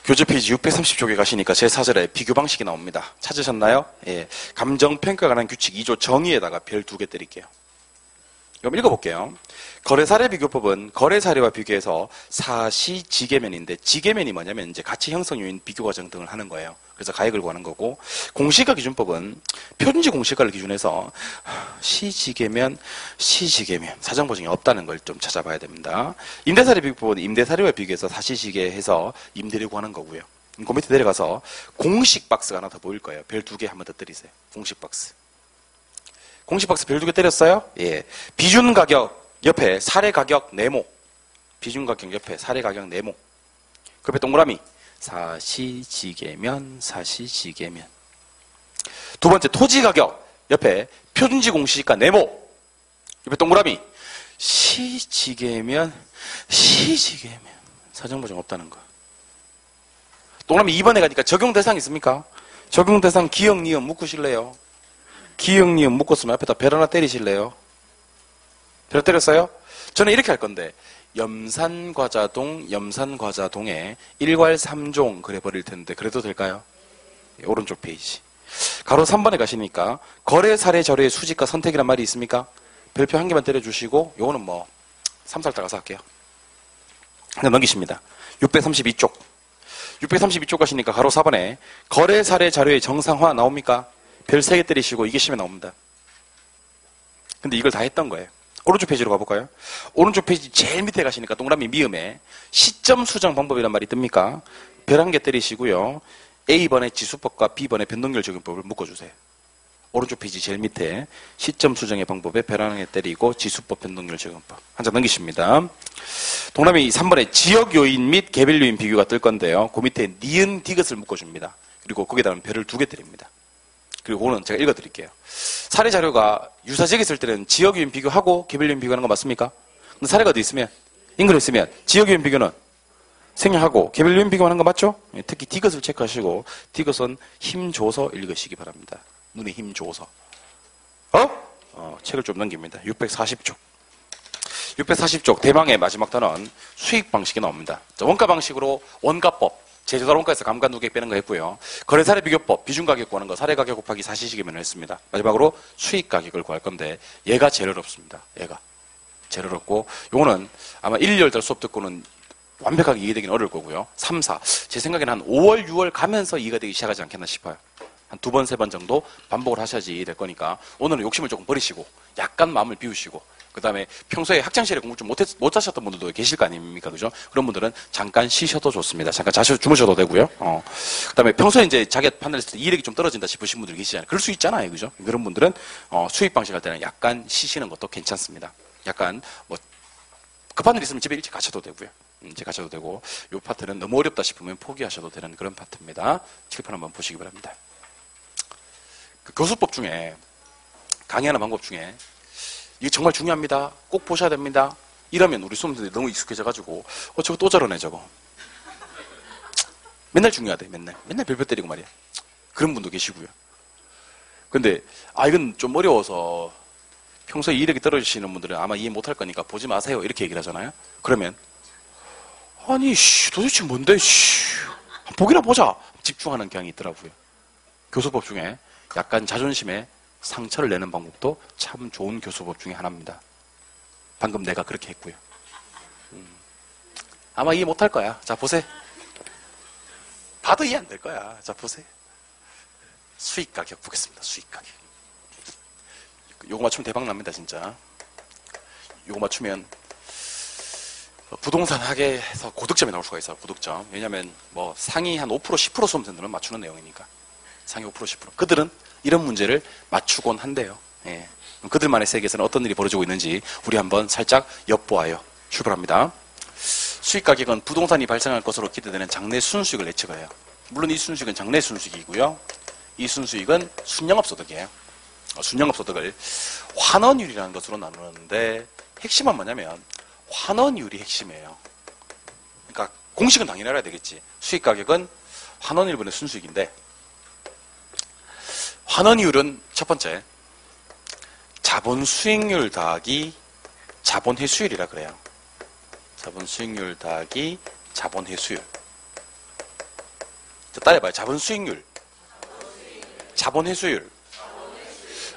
Speaker 1: 교재 페이지 630쪽에 가시니까 제4절에 비교 방식이 나옵니다. 찾으셨나요? 예. 감정평가에 관한 규칙 2조 정의에다가 별 2개 때릴게요. 그럼 읽어볼게요. 거래사례 비교법은 거래사례와 비교해서 사시지계면인데, 지계면이 뭐냐면 이제 가치 형성 요인 비교 과정 등을 하는 거예요. 그래서 가액을 구하는 거고, 공시가 기준법은 표준지 공시가를 기준해서 시지계면, 시지계면, 사정 보증이 없다는 걸 좀 찾아봐야 됩니다. 임대사례 비교법은 임대사례와 비교해서 사시지계해서 임대를 구하는 거고요. 그 밑에 내려가서 공식 박스가 하나 더 보일 거예요. 별 2개 한 번 더 때리세요. 공식 박스. 공식 박스 별 2개 때렸어요? 예. 비준 가격 옆에 사례 가격 네모. 비준 가격 옆에 사례 가격 네모. 그 옆에 동그라미. 사시지계면, 사시지계면. 두 번째 토지 가격 옆에 표준지 공시지가 네모. 옆에 동그라미. 시지계면, 시지계면. 사정보증 없다는 거. 동그라미 2번에 가니까 적용 대상 있습니까? 적용 대상 기억, 니은 묶으실래요? 기억, 니은 묶었으면 앞에다 별 하나 때리실래요? 별 때렸어요? 저는 이렇게 할 건데, 염산과자동에 1괄 3종 그래 버릴 텐데, 그래도 될까요? 예, 오른쪽 페이지. 가로 3번에 가시니까, 거래 사례 자료의 수직과 선택이란 말이 있습니까? 별표 한 개만 때려주시고, 요거는 뭐, 3살 따가서 할게요. 하나 넘기십니다. 632쪽. 632쪽 가시니까 가로 4번에 거래 사례 자료의 정상화 나옵니까? 별 3개 때리시고 이기시면 나옵니다. 근데 이걸 다 했던 거예요. 오른쪽 페이지로 가볼까요? 오른쪽 페이지 제일 밑에 가시니까 동그라미 미음에 시점 수정 방법이란 말이 뜹니까? 별 1개 때리시고요. A번에 지수법과 B번에 변동률 적용법을 묶어주세요. 오른쪽 페이지 제일 밑에 시점 수정의 방법에 별 1개 때리고 지수법 변동률 적용법. 한 장 넘기십니다. 동그라미 3번에 지역 요인 및 개별 요인 비교가 뜰 건데요. 그 밑에 니은 디귿을 묶어줍니다. 그리고 거기다가 별을 2개 때립니다. 그리고 오늘 제가 읽어드릴게요. 사례 자료가 유사지역에 있을 때는 지역 요인 비교하고 개별 요인 비교하는 거 맞습니까? 근데 사례가 어디 있으면 인근에 있으면 지역 요인 비교는 생략하고 개별 요인 비교하는 거 맞죠? 특히 디귿을 체크하시고 디귿은 힘줘서 읽으시기 바랍니다. 눈에 힘줘서. 책을 좀 넘깁니다. 640쪽. 640쪽 대망의 마지막 단원 수익 방식이 나옵니다. 원가 방식으로 원가법, 제조달 원가에서 감가 누객 빼는 거 했고요. 거래사례 비교법, 비중가격 구하는 거, 사례 가격 곱하기 사시시계면을 했습니다. 마지막으로 수익 가격을 구할 건데 얘가 제일 어렵습니다. 얘가 제일 어렵고 요거는 아마 1, 2월 달 수업 듣고는 완벽하게 이해되기는 어려울 거고요. 3, 4. 제 생각에는 한 5월, 6월 가면서 이해가 되기 시작하지 않겠나 싶어요. 한 2번, 3번 정도 반복을 하셔야지 이해될 거니까 오늘은 욕심을 조금 버리시고 약간 마음을 비우시고 그 다음에 평소에 학창시절에 공부 좀 못 하셨던 분들도 계실 거 아닙니까? 그죠? 그런 분들은 잠깐 쉬셔도 좋습니다. 잠깐 주무셔도 되고요. 그 다음에 평소에 이제 자기 판단했을 때 이력이 좀 떨어진다 싶으신 분들 계시잖아요. 그럴 수 있잖아요. 그죠? 그런 분들은, 수익 방식 할 때는 약간 쉬시는 것도 괜찮습니다. 약간, 뭐, 급한 일 있으면 집에 일찍 가셔도 되고요. 이제 가셔도 되고, 요 파트는 너무 어렵다 싶으면 포기하셔도 되는 그런 파트입니다. 칠판 한번 보시기 바랍니다. 그 교수법 중에, 강의하는 방법 중에, 이게 정말 중요합니다. 꼭 보셔야 됩니다. 이러면 우리 수험생들이 너무 익숙해져가지고 저거 또 저러네 저거. 맨날 중요하대. 맨날 별표 때리고 말이야. 그런 분도 계시고요. 근데 이건 좀 어려워서 평소에 이력이 떨어지시는 분들은 아마 이해 못할 거니까 보지 마세요 이렇게 얘기를 하잖아요. 그러면 아니 도대체 뭔데 보기나 보자 집중하는 경향이 있더라고요. 교수법 중에 약간 자존심에 상처를 내는 방법도 참 좋은 교수법 중에 하나입니다. 방금 내가 그렇게 했고요. 아마 이해 못할 거야. 자, 보세요. 봐도 이해 안 될 거야. 자, 보세요. 수익 가격 보겠습니다. 수익 가격. 요거 맞추면 대박 납니다, 진짜. 요거 맞추면 부동산 학에서 고득점이 나올 수가 있어요. 고득점. 왜냐면 뭐 상위 한 5%, 10% 수험생들은 맞추는 내용이니까. 상위 5%, 10%. 그들은 이런 문제를 맞추곤 한대요. 예. 그들만의 세계에서는 어떤 일이 벌어지고 있는지 우리 한번 살짝 엿보아요. 출발합니다. 수익 가격은 부동산이 발생할 것으로 기대되는 장래 순수익을 예측해요. 물론 이 순수익은 장래 순수익이고요. 이 순수익은 순영업소득이에요. 순영업소득을 환원율이라는 것으로 나누는데 핵심은 뭐냐면 환원율이 핵심이에요. 그러니까 공식은 당연히 알아야 되겠지. 수익 가격은 환원율분의 순수익인데 환원율은 첫 번째 자본 수익률 더하기 자본 회수율이라 그래요. 자본 수익률 더하기 자본 회수율. 자, 따라해봐요. 자본 수익률, 자본 회수율.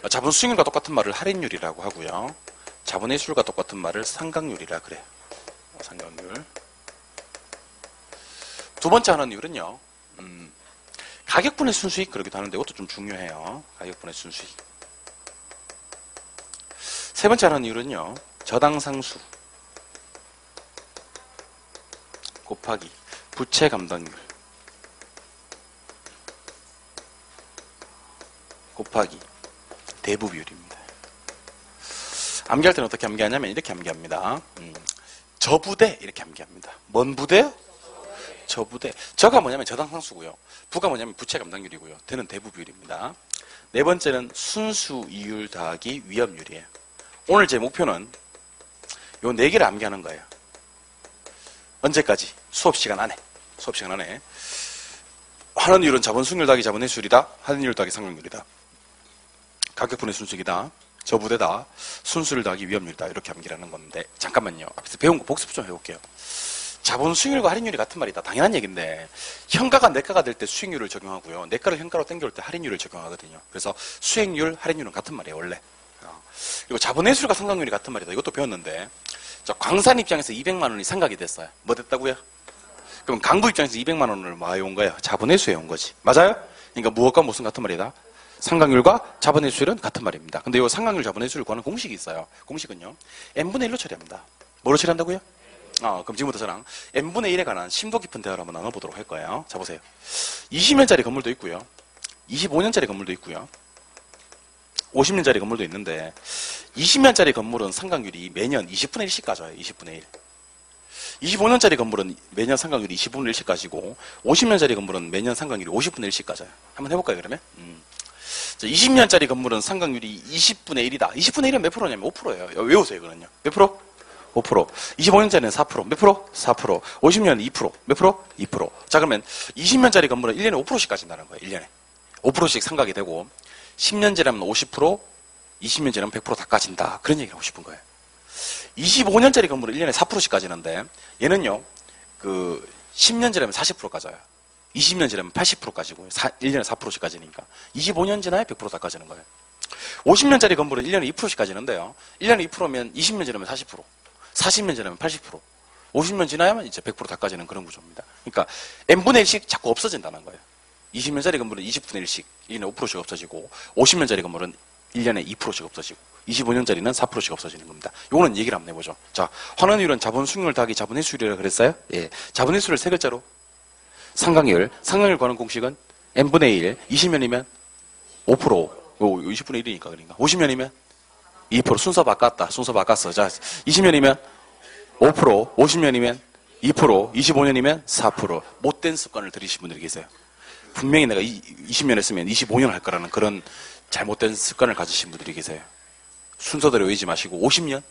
Speaker 1: 자본 수익률과 똑같은 말을 할인율이라고 하고요. 자본의 수율과 똑같은 말을 상각률이라 그래요. 상각률. 두 번째 하는 이유는요. 가격분의 순수익 그러기도 하는데 이것도 좀 중요해요. 가격분의 순수익. 세 번째 하는 이유는요. 저당상수 곱하기 부채 감당률 곱하기 대부 비율입니다. 암기할 때는 어떻게 암기하냐면 이렇게 암기합니다. 저부대 이렇게 암기합니다. 뭔 부대요? 저부대. 저가 뭐냐면 저당상수고요. 부가 뭐냐면 부채 감당률이고요. 대는 대부 비율입니다. 네 번째는 순수 이율 더하기 위험률이에요. 오늘 제 목표는 요 네 개를 암기하는 거예요. 언제까지? 수업 시간 안에. 수업 시간 안에. 하는 이율은 자본 수익률 더하기 자본 회수율이다. 하는 이율 더하기 상각률이다. 가격분의 순수익이다. 저부대다. 순수율 더하기 위험률이다. 이렇게 암기를 하는 건데 잠깐만요. 앞에서 배운 거 복습 좀 해볼게요. 자본 수익률과 할인율이 같은 말이다. 당연한 얘기인데 현가가 내가가 될 때 수익률을 적용하고요. 내가를 현가로 땡겨올 때 할인율을 적용하거든요. 그래서 수익률, 할인율은 같은 말이에요. 원래. 그리고 자본 회수율과 상각률이 같은 말이다. 이것도 배웠는데 광산 입장에서 200만 원이 상각이 됐어요. 뭐 됐다고요? 그럼 강부 입장에서 200만 원을 뭐 해온 거예요? 자본 회수해 온 거지. 맞아요? 그러니까 무엇과 무슨 같은 말이다? 상각률과 자본 회수율은 같은 말입니다. 근데 이 상각률 자본 회수율 구하는 공식이 있어요. 공식은요. n분의 1로 처리합니다. 뭐로 처리한다고요? 그럼 지금부터 저랑 n분의 1에 관한 심도 깊은 대화를 한번 나눠보도록 할 거예요. 자, 보세요. 20년짜리 건물도 있고요. 25년짜리 건물도 있고요. 50년짜리 건물도 있는데 20년짜리 건물은 상각률이 매년 20분의 1씩 가져요. 20분의 1. 25년짜리 건물은 매년 상각률이 20분의 1씩 가지고 50년짜리 건물은 매년 상각률이 50분의 1씩 가져요. 한번 해볼까요, 그러면? 자, 20년짜리 건물은 상각률이 20분의 1이다. 20분의 1은 몇 프로냐면 5%예요. 외우세요, 그거는요. 몇 프로? 5%. 25년짜리는 4%. 몇 프로? 4%. 50년은 2%. 몇 프로? 2%. 자, 그러면 20년짜리 건물은 1년에 5%씩 가진다는 거예요. 1년에. 5%씩 상각이 되고 10년째라면 50%, 20년째라면 100% 다 까진다. 그런 얘기를 하고 싶은 거예요. 25년짜리 건물은 1년에 4%씩 까지는데 얘는요. 10년째라면 40% 까져요. 20년째라면 80% 까지고 1년에 4%씩 까지니까 25년 지나야 100% 다 까지는 거예요. 50년짜리 건물은 1년에 2%씩 까지는데요. 1년에 2%면 20년 지나면 40%, 40년 지나면 80%, 50년 지나야면 이제 100% 다 까지는 그런 구조입니다. 그러니까 n분의 1씩 자꾸 없어진다는 거예요. 20년짜리 건물은 20분의 1씩 1년에 5%씩 없어지고 50년짜리 건물은 1년에 2%씩 없어지고 25년짜리는 4%씩 없어지는 겁니다. 요거는 얘기를 한번 해보죠. 자, 환원율은 자본 수익률 더하기 자본 회수율이라고 그랬어요? 예. 자본 회수율을 세 글자로 상각률. 상각률 구하는 공식은 n분의 1. 20년이면 5%. 20분의 1이니까 그러니까. 50년이면 2%. 순서 바꿨다. 순서 바꿨어. 자, 20년이면 5%. 50년이면 2%. 25년이면 4%. 못된 습관을 들이신 분들이 계세요. 분명히 내가 20년 했으면 25년 할 거라는 그런 잘못된 습관을 가지신 분들이 계세요. 순서대로 외우지 마시고 50년,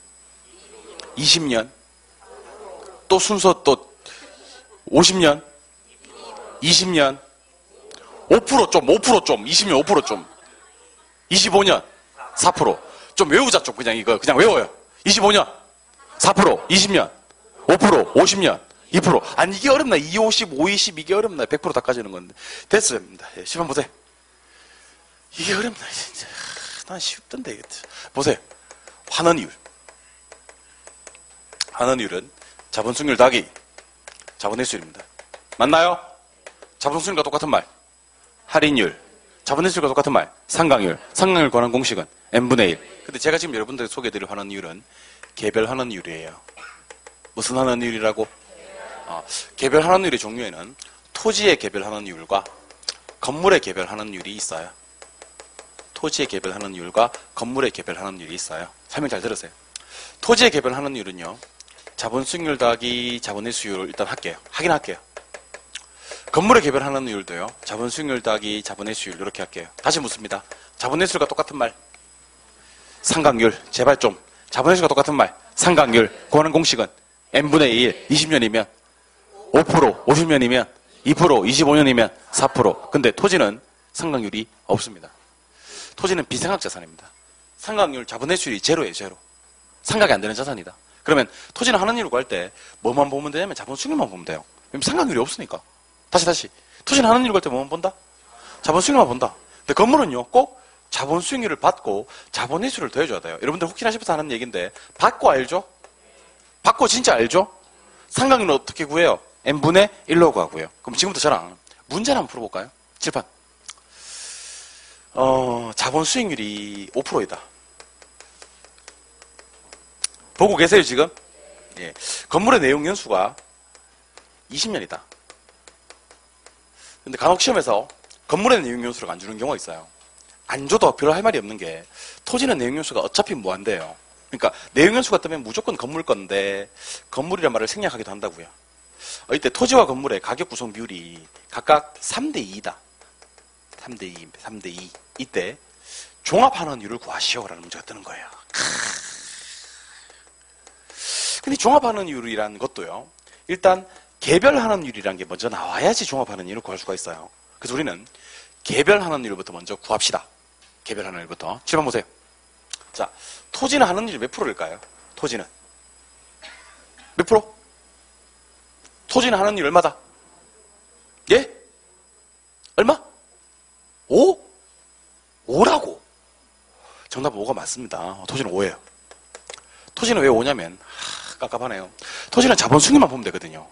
Speaker 1: 20년, 또 순서 또 50년, 20년, 5% 좀, 5% 좀, 20년 5% 좀, 25년, 4%. 좀 외우자, 좀 그냥 이거, 그냥 외워요. 25년, 4%, 20년, 5%, 50년, 2%. 아니, 이게 어렵나? 2, 50, 5, 20, 이게 어렵나? 100% 닦아지는 건데. 됐어요. 예, 시간 보세요. 이게 어렵나? 진짜. 난 쉽던데. 보세요. 환원이율. 환원이율은 자본수익률 더하기 자본회수율입니다. 맞나요? 자본수익률과 똑같은 말. 할인율. 자본회수율과 똑같은 말. 상각률. 상각률 관한 공식은 n분의 1. 근데 제가 지금 여러분들에게 소개해드릴 환원이율은 개별 환원이율이에요. 무슨 환원이율이라고? 개별 환원율의 종류에는 토지의 개별 환원율과 건물의 개별 환원율이 있어요. 토지의 개별 환원율과 건물의 개별 환원율이 있어요. 설명 잘 들으세요. 토지의 개별 환원율은요. 자본 수익률 더하기 자본 회수율을 일단 할게요. 하긴 할게요. 건물의 개별 환원율도요. 자본 수익률 더하기 자본 회수율 이렇게 할게요. 다시 묻습니다. 자본 회수율과 똑같은 말. 상각률. 제발 좀. 자본 회수율과 똑같은 말. 상각률. 구하는 공식은 n분의 1. 20년이면 5%, 50년이면 2%, 25년이면 4%. 근데 토지는 상각률이 없습니다. 토지는 비상각 자산입니다. 상각률 자본회수율이 제로예요, 제로. 상각이 안 되는 자산이다. 그러면 토지는 환원율을 구할 때 뭐만 보면 되냐면 자본수익률만 보면 돼요. 왜냐면 상각률이 없으니까. 다시. 토지는 환원율을 구할 때 뭐만 본다? 자본수익률만 본다. 근데 건물은요, 꼭 자본 수익률을 받고 자본 회수를 더해줘야 돼요. 여러분들 혹시나 싶어서 하는 얘기인데 받고 알죠? 받고 진짜 알죠? 상각률은 어떻게 구해요? n분의 1로 구하고요. 그럼 지금부터 저랑 문제를 한번 풀어볼까요? 칠판. 자본 수익률이 5%이다. 보고 계세요, 지금? 예. 건물의 내용 연수가 20년이다. 근데 간혹 시험에서 건물의 내용 연수를 안 주는 경우가 있어요. 안 줘도 별로 할 말이 없는 게 토지는 내용 연수가 어차피 무한대요. 그러니까 내용 연수가 뜨면 무조건 건물 건데 건물이란 말을 생략하기도 한다고요. 이때 토지와 건물의 가격 구성 비율이 각각 3대2이다. 3대2, 3대2. 이때 종합환원율을 구하시오라는 문제가 뜨는 거예요. 근데 종합환원율이라는 것도요. 일단 개별환원율이라는 게 먼저 나와야지 종합환원율을 구할 수가 있어요. 그래서 우리는 개별환원율부터 먼저 구합시다. 개별환원율부터. 7번 보세요. 자, 토지는 환원율이 몇 프로일까요? 토지는 몇 프로? 토지는 환원율 얼마다? 예? 얼마? 5? 5라고. 정답 5가 맞습니다. 토지는 5예요. 토지는 왜 5냐면 깝깝하네요. 토지는 자본 수익률만 보면 되거든요.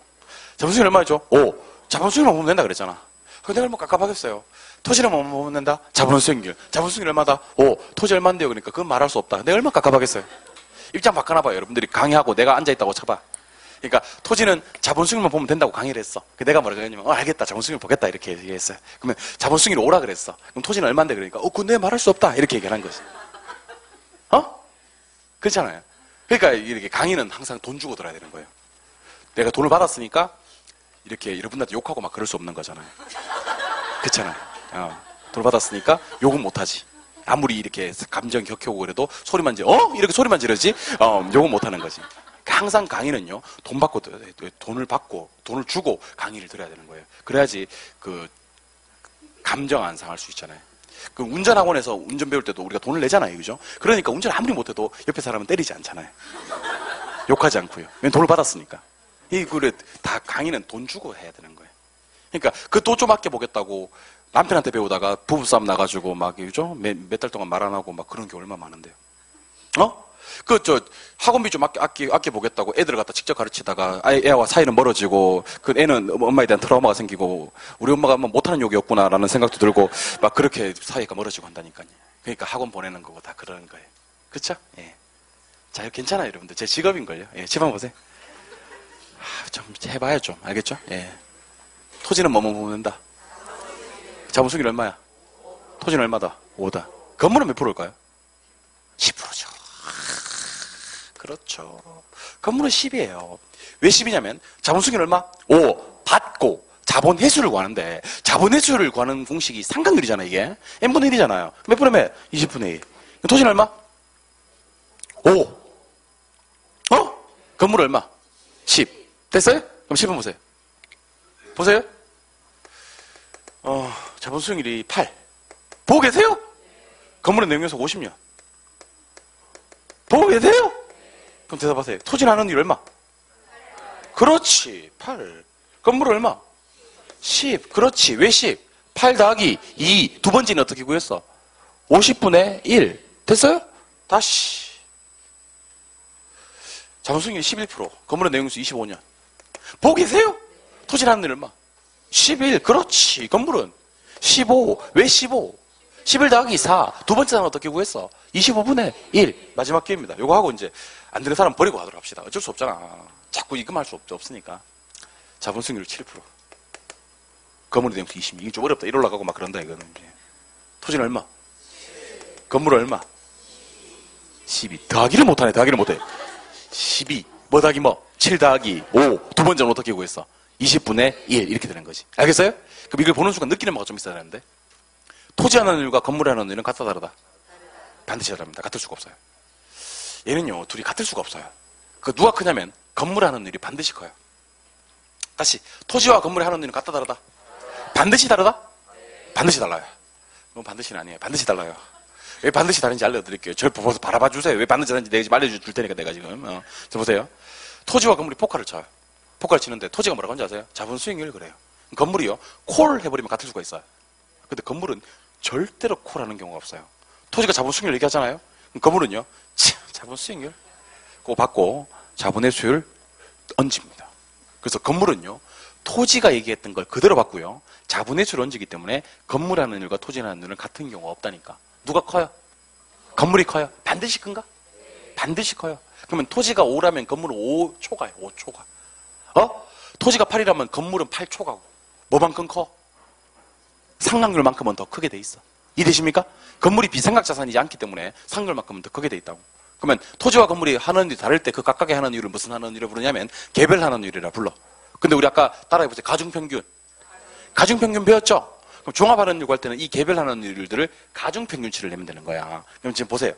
Speaker 1: 자본 수익률 얼마였죠? 5. 자본 수익률만 보면 된다 그랬잖아. 근데 얼마 깝깝하겠어요. 토지는 뭐만 보면 된다? 자본 수익률. 자본 수익률 얼마다? 5. 토지 얼마인데요? 그러니까 그건 말할 수 없다. 내가 얼마 깝깝하겠어요. 입장 바꿔놔봐요. 여러분들이 강의하고 내가 앉아있다고 쳐봐. 그러니까 토지는 자본 수익률만 보면 된다고 강의를 했어. 내가 뭐라고 했냐면 알겠다. 자본 수익률 보겠다. 이렇게 얘기했어요. 그러면 자본 수익률 5라 그랬어. 그럼 토지는 얼마인데? 그러니까 그건 내가 말할 수 없다. 이렇게 얘기를 한 거지. 그렇잖아요. 그러니까 이렇게 강의는 항상 돈 주고 들어야 되는 거예요. 내가 돈을 받았으니까 이렇게 여러분들한테 욕하고 막 그럴 수 없는 거잖아요. 그렇잖아요. 돈을 받았으니까 욕은 못하지. 아무리 이렇게 감정 격해오고 그래도 소리만 이렇게 소리만 지르지 욕은 못하는 거지. 항상 강의는요, 돈을 받고 돈을 주고 강의를 들어야 되는 거예요. 그래야지 그 감정 안 상할 수 있잖아요. 그 운전학원에서 운전 배울 때도 우리가 돈을 내잖아요, 그죠? 그러니까 운전 아무리 못해도 옆에 사람은 때리지 않잖아요. 욕하지 않고요. 왜냐면 돈을 받았으니까. 그래 다 강의는 돈 주고 해야 되는 거예요. 그러니까 그 돈 좀 아껴보겠다고 남편한테 배우다가 부부싸움 나가지고 막 그죠? 몇 달 동안 말 안 하고 막 그런 게 얼마나 많은데요. 학원비 좀 아껴보겠다고 애들을 갖다 직접 가르치다가 애와 사이는 멀어지고 그 애는 엄마에 대한 트라우마가 생기고 우리 엄마가 못하는 욕이었구나라는 생각도 들고 막 그렇게 사이가 멀어지고 한다니까요. 그러니까 학원 보내는 거고 다 그러는 거예요. 그렇죠? 예. 자, 괜찮아요, 여러분들. 제 직업인걸요. 예, 집안 보세요. 좀 해봐요, 좀. 알겠죠? 예. 토지는 뭐뭐 보면 된다? 자본 수익률 얼마야? 토지는 얼마다? 5다. 건물은 몇 프로일까요? 10%죠. 그렇죠. 건물은 10이에요. 왜 10이냐면 자본 수익률 얼마? 5. 받고 자본 회수를 구하는데 자본 회수를 구하는 공식이 상각률이잖아요, 이게. n분의 1이잖아요. 몇 분의 몇? 20분의 1. 토지는 얼마? 5. 건물 얼마? 10. 됐어요? 그럼 10분 보세요. 보세요. 자본 수익률이 8. 보고 계세요? 건물의 내용연수 50년. 보고 계세요? 그럼 대답하세요. 토지는 환원율 얼마? 그렇지. 8. 건물 얼마? 10. 그렇지. 왜 10? 8 더하기 2. 두 번째는 어떻게 구했어? 50분의 1. 됐어요? 다시. 자본 수익률이 11%. 건물의 내용연수 25년. 보고 계세요? 토지는 환원율 얼마? 11. 그렇지. 건물은 15. 왜 15? 11 더하기 4. 두 번째 단어 어떻게 구했어? 25분의 1. 마지막 기회입니다. 요거 하고 이제 안 되는 사람 버리고 하도록 합시다. 어쩔 수 없잖아. 자꾸 이것만 할 수 없으니까. 자본 수익률 7%. 건물의 내용수 20. 이게 좀 어렵다. 1 올라가고 막 그런다, 이거는. 토지는 얼마? 건물 얼마? 12. 더하기를 못하네. 더하기를 못해. 12. 뭐 더하기 뭐? 7 더하기 5. 두 번째는 어떻게 구했어? 20분의 1. 이렇게 되는 거지. 알겠어요? 그럼 이걸 보는 순간 느끼는 바가 좀 있어야 되는데. 토지 환원율과 건물 환원율은 같다 다르다? 반드시 다릅니다. 같을 수가 없어요. 얘는요, 둘이 같을 수가 없어요. 그 누가 크냐면 건물 환원율이 반드시 커요. 다시 토지와 건물의 환원율은 같다 다르다? 반드시 다르다? 반드시 달라요. 그건 반드시는 아니에요. 반드시 달라요. 왜 반드시 다른지 알려드릴게요. 저를 보고서 바라봐 주세요. 왜 반드시 다른지 내가 지금 알려줄 테니까 내가 지금. 자, 보세요. 토지와 건물이 포카를 쳐요. 포카를 치는데 토지가 뭐라고 하는지 아세요? 자본 수익률 그래요. 건물이요, 콜 해버리면 같을 수가 있어요. 근데 건물은 절대로 콜하는 경우가 없어요. 토지가 자본 수익률 얘기하잖아요. 그럼 건물은요. 자본 수익률 그거 받고 자본의 수율 얹습니다. 그래서 건물은요. 토지가 얘기했던 걸 그대로 받고요. 자본의 수를 얹기 때문에 건물하는 일과 토지하는 일은 같은 경우가 없다니까. 누가 커요? 건물이 커요? 반드시 큰가? 반드시 커요. 그러면 토지가 5라면 건물은 5초가요. 5초가. 토지가 8이라면 건물은 8초가고. 뭐만큼 커? 상각률만큼은 더 크게 돼 있어. 이해되십니까? 건물이 비상각 자산이지 않기 때문에 상각률만큼은 더 크게 돼 있다고. 그러면 토지와 건물이 하는 일이 다를 때 그 각각의 하는 일을 무슨 하는 일을 부르냐면 개별 하는 일이라 불러. 근데 우리 아까 따라해보세요. 가중평균. 가중평균 배웠죠? 그럼 종합하는 일 구할 때는 이 개별 하는 일들을 가중평균치를 내면 되는 거야. 그럼 지금 보세요.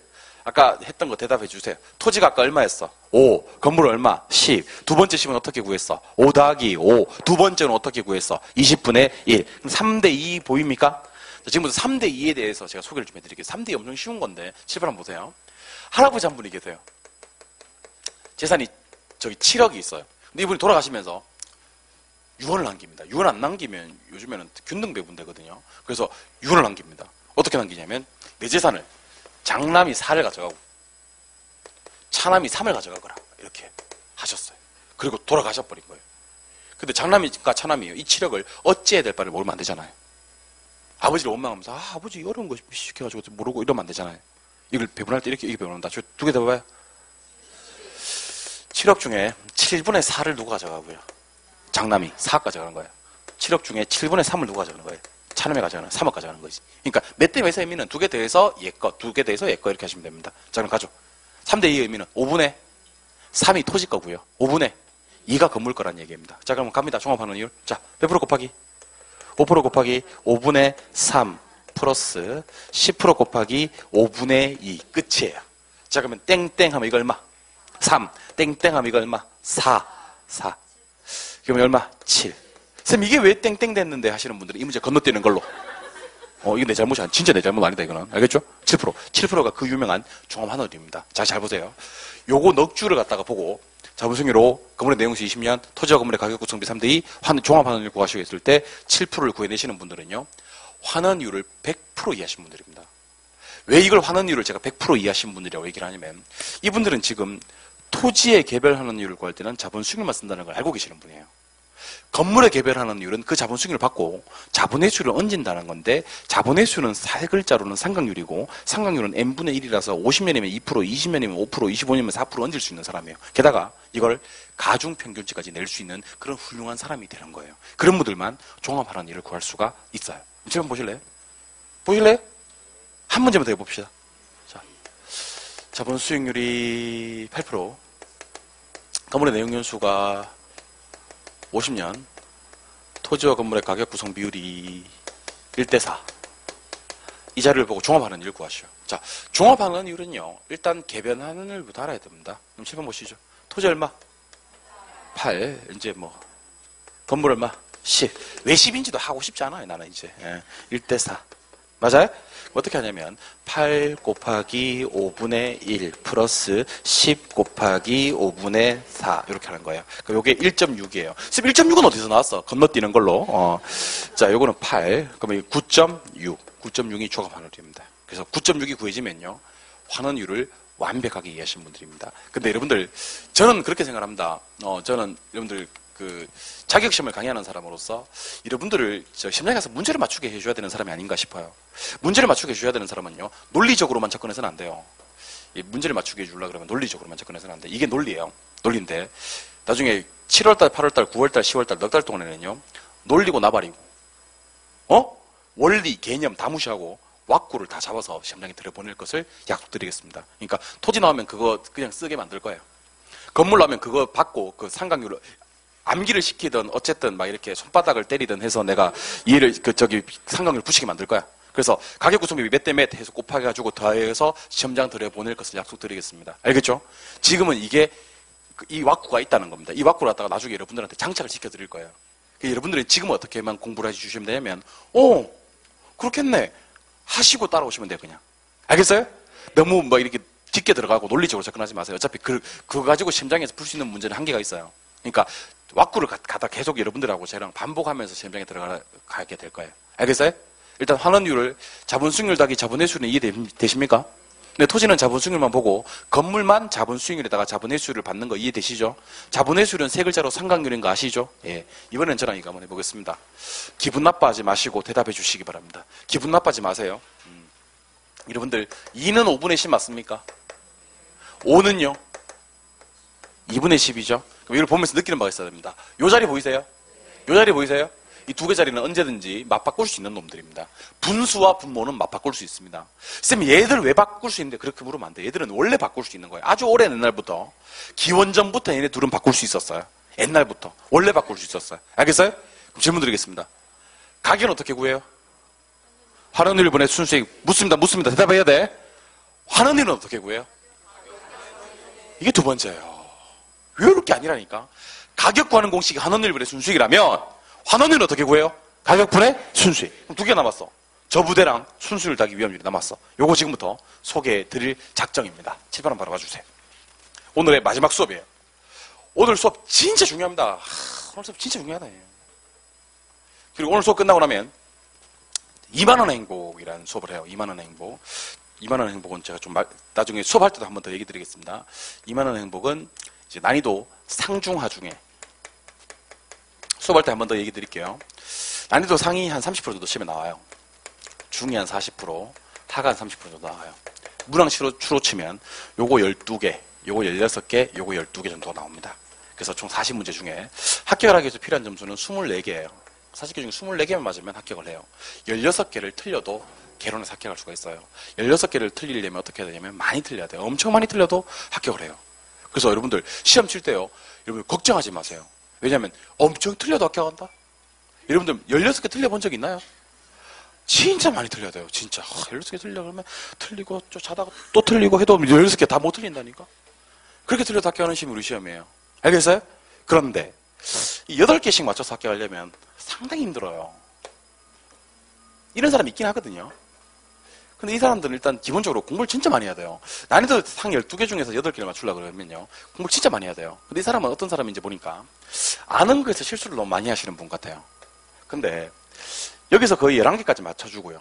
Speaker 1: 아까 했던 거 대답해 주세요. 토지가 아까 얼마였어? 5. 건물 얼마? 10. 두 번째 10은 어떻게 구했어? 5 더하기 5. 두 번째는 어떻게 구했어? 20분의 1. 그럼 3대 2 보입니까? 자, 지금부터 3대 2에 대해서 제가 소개를 좀 해드릴게요. 3대 2 엄청 쉬운 건데 칠판 한번 보세요. 할아버지 한 분이 계세요. 재산이 저기 7억이 있어요. 근데 이분이 돌아가시면서 유언을 남깁니다. 유언 안 남기면 요즘에는 균등배분되거든요. 그래서 유언을 남깁니다. 어떻게 남기냐면 내 재산을 장남이 4를 가져가고 차남이 3을 가져가거라 이렇게 하셨어요. 그리고 돌아가셔버린 거예요. 근데 장남이가 차남이 이 7억을 어찌해야 될 바를 모르면 안 되잖아요. 아버지를 원망하면서 아버지 어려운 거 시켜가지고 모르고 이러면 안 되잖아요. 이걸 배분할 때 이렇게 배분한다. 두 개 더 봐봐요. 7억 중에 7분의 4를 누가 가져가고요? 장남이 4억 가져가는 거예요. 7억 중에 7분의 3을 누가 가져가는 거예요? 차남이 가져가는 3억 가져가는 거지. 그러니까 몇 대 몇의 의미는 두 개 더해서 얘 거, 두 개 더해서 얘 거 이렇게 하시면 됩니다. 자, 그럼 가죠. 3대 2의 의미는 5분의 3이 토지 거고요. 5분의 2가 건물 거란 얘기입니다. 자, 그럼 갑니다. 종합하는 이율. 자, 몇 프로 곱하기? 5% 곱하기 5분의 3 플러스 10% 곱하기 5분의 2 끝이에요. 자, 그러면 땡땡 하면 이거 얼마? 3. 땡땡 하면 이거 얼마? 4. 그러면 얼마? 7. 쌤 이게 왜 땡땡 됐는데 하시는 분들은 이 문제 건너뛰는 걸로. 이거 내 잘못이 진짜 내 잘못 아니다 이거는. 알겠죠? 7%. 7%가 그 유명한 종합하늘입니다. 자, 잘 보세요. 요거 넉줄을 갖다가 보고 자본승유로 건물의 내용수 20년, 토지와 건물의 가격 구성비 3대2, 종합환원율 구하시겠을 때 7%를 구해내시는 분들은요. 환원율을 100% 이해하신 분들입니다. 왜 이걸 환원율을 제가 100% 이해하신 분들이라고 얘기를 하냐면 이분들은 지금 토지의 개별 환원율을 구할 때는 자본수익률만 쓴다는 걸 알고 계시는 분이에요. 건물의 개별 환원율은 그 자본수익률을 받고 자본의 수를 얹는다는 건데 자본의 수는 세 글자로는 상각률이고 상각률은 n분의 1이라서 50년이면 2%, 20년이면 5%, 25년이면 4% 얹을 수 있는 사람이에요. 게다가 이걸 가중평균치까지 낼 수 있는 그런 훌륭한 사람이 되는 거예요. 그런 분들만 종합환원율을 구할 수가 있어요. 지금 보실래요? 보실래요? 한 문제만 더 해봅시다. 자, 자본 수익률이 8%, 건물의 내용 연수가 50년, 토지와 건물의 가격 구성 비율이 1대4. 이 자료를 보고 종합하는 일을 구하시오. 자, 종합하는 이율은요, 일단 개변하는 일부터 알아야 됩니다. 그럼 7번 보시죠. 토지 얼마? 8. 이제 뭐, 건물 얼마? 10. 왜 10인지도 하고 싶지 않아요, 나는 이제. 1대4. 맞아요? 어떻게 하냐면 8 곱하기 5분의 1 플러스 10 곱하기 5분의 4 이렇게 하는 거예요. 그럼 이게 1.6이에요. 1.6은 어디서 나왔어? 건너뛰는 걸로. 자, 요거는 8. 그러면 9.6. 9.6이 종합환원율입니다. 그래서 9.6이 구해지면요. 환원율을 완벽하게 이해하시는 분들입니다. 근데 여러분들, 저는 그렇게 생각합니다. 저는 여러분들 그 자격시험을 강의하는 사람으로서 여러분들을 시험장에 가서 문제를 맞추게 해줘야 되는 사람이 아닌가 싶어요. 문제를 맞추게 해줘야 되는 사람은요, 논리적으로만 접근해서는 안 돼요. 문제를 맞추게 해주려고 그러면 논리적으로만 접근해서는 안 돼. 이게 논리예요. 논리인데 나중에 7월달, 8월달, 9월달, 10월달 넉 달 동안에는요, 논리고 나발이고 원리, 개념 다 무시하고 왁구를 다 잡아서 시험장에 들여보낼 것을 약속드리겠습니다. 그러니까 토지 나오면 그거 그냥 쓰게 만들 거예요. 건물 나오면 그거 받고 그 상각률을 암기를 시키든 어쨌든 막 이렇게 손바닥을 때리든 해서 내가 이해를 상각률 붙이게 만들 거야. 그래서 가격 구성비 몇 대 몇 해서 곱하기가지고 더해서 시험장 들여보낼 것을 약속드리겠습니다. 알겠죠? 지금은 이게 이 왁구가 있다는 겁니다. 이 왁구를 갖다가 나중에 여러분들한테 장착을 시켜드릴 거예요. 여러분들이 지금 어떻게만 공부를 해주시면 되냐면 그렇겠네 하시고 따라오시면 돼요. 그냥. 알겠어요? 너무 뭐 이렇게 깊게 들어가고 논리적으로 접근하지 마세요. 어차피 그거 가지고 시험장에서 풀 수 있는 문제는 한계가 있어요. 그러니까 왁구를 갖다 계속 여러분들하고 저랑 반복하면서 시험장에 들어가게 될 거예요. 알겠어요? 일단 환원율을 자본 수익률 더하기 자본 회수율은 이해되십니까? 네, 토지는 자본 수익률만 보고 건물만 자본 수익률에다가 자본 회수율을 받는 거 이해되시죠? 자본 회수율은 세 글자로 상각률인 거 아시죠? 예. 이번엔 저랑 이거 한번 해보겠습니다. 기분 나빠하지 마시고 대답해 주시기 바랍니다. 기분 나빠하지 마세요. 여러분들 2는 5분의 10 맞습니까? 5는요? 2분의 10이죠? 그럼 이걸 보면서 느끼는 바가 있어야 됩니다. 요 자리 보이세요? 요 자리 보이세요? 이 두 개 자리는 언제든지 맞바꿀 수 있는 놈들입니다. 분수와 분모는 맞바꿀 수 있습니다. 쌤, 얘들 왜 바꿀 수 있는데 그렇게 물으면 안 돼. 얘들은 원래 바꿀 수 있는 거예요. 아주 오랜 옛날부터. 기원전부터 얘네 둘은 바꿀 수 있었어요. 옛날부터. 원래 바꿀 수 있었어요. 알겠어요? 그럼 질문 드리겠습니다. 가격은 어떻게 구해요? 환원율 분의 순수익. 묻습니다. 대답해야 돼. 환원율은 어떻게 구해요? 이게 두 번째예요. 왜 이렇게 아니라니까? 가격 구하는 공식이 환원율 분의 순수익이라면 환원율은 어떻게 구해요? 가격분의 순수익. 그럼 두 개 남았어. 저부대랑 순수율 더하기 위험률이 남았어. 요거 지금부터 소개해 드릴 작정입니다. 칠판 바로 봐주세요. 오늘의 마지막 수업이에요. 오늘 수업 진짜 중요합니다. 오늘 수업 진짜 중요하다. 그리고 오늘 수업 끝나고 나면 2만원 행복이라는 수업을 해요. 2만원 행복. 2만원 행복은 제가 좀 나중에 수업할 때도 한 번 더 얘기 드리겠습니다. 2만원 행복은 이제 난이도 상중하 중에 수업할 때 한 번 더 얘기 드릴게요. 난이도 상위 한 30% 정도 시험에 나와요. 중위 한 40%, 하가 한 30% 정도 나와요. 문항 추로 치면 요거 12개, 요거 16개, 요거 12개 정도가 나옵니다. 그래서 총 40문제 중에 합격을 하기 위해서 필요한 점수는 24개예요. 40개 중에 24개만 맞으면 합격을 해요. 16개를 틀려도 개론에서 합격할 수가 있어요. 16개를 틀리려면 어떻게 해야 되냐면 많이 틀려야 돼요. 엄청 많이 틀려도 합격을 해요. 그래서 여러분들 시험 칠 때요. 여러분 걱정하지 마세요. 왜냐하면 엄청 틀려도 합격한다? 여러분들 16개 틀려본 적 있나요? 진짜 많이 틀려야 돼요. 진짜 16개 틀려 그러면 틀리고 좀 자다가 또 틀리고 해도 16개 다 못 틀린다니까? 그렇게 틀려도 합격하는 시험이 우리 시험이에요. 알겠어요? 그런데 이 8개씩 맞춰서 합격하려면 상당히 힘들어요. 이런 사람이 있긴 하거든요. 근데 이 사람들은 일단 기본적으로 공부를 진짜 많이 해야 돼요. 난이도 상 12개 중에서 8개를 맞추려고 그러면요. 공부를 진짜 많이 해야 돼요. 근데 이 사람은 어떤 사람인지 보니까 아는 거에서 실수를 너무 많이 하시는 분 같아요. 근데 여기서 거의 11개까지 맞춰주고요.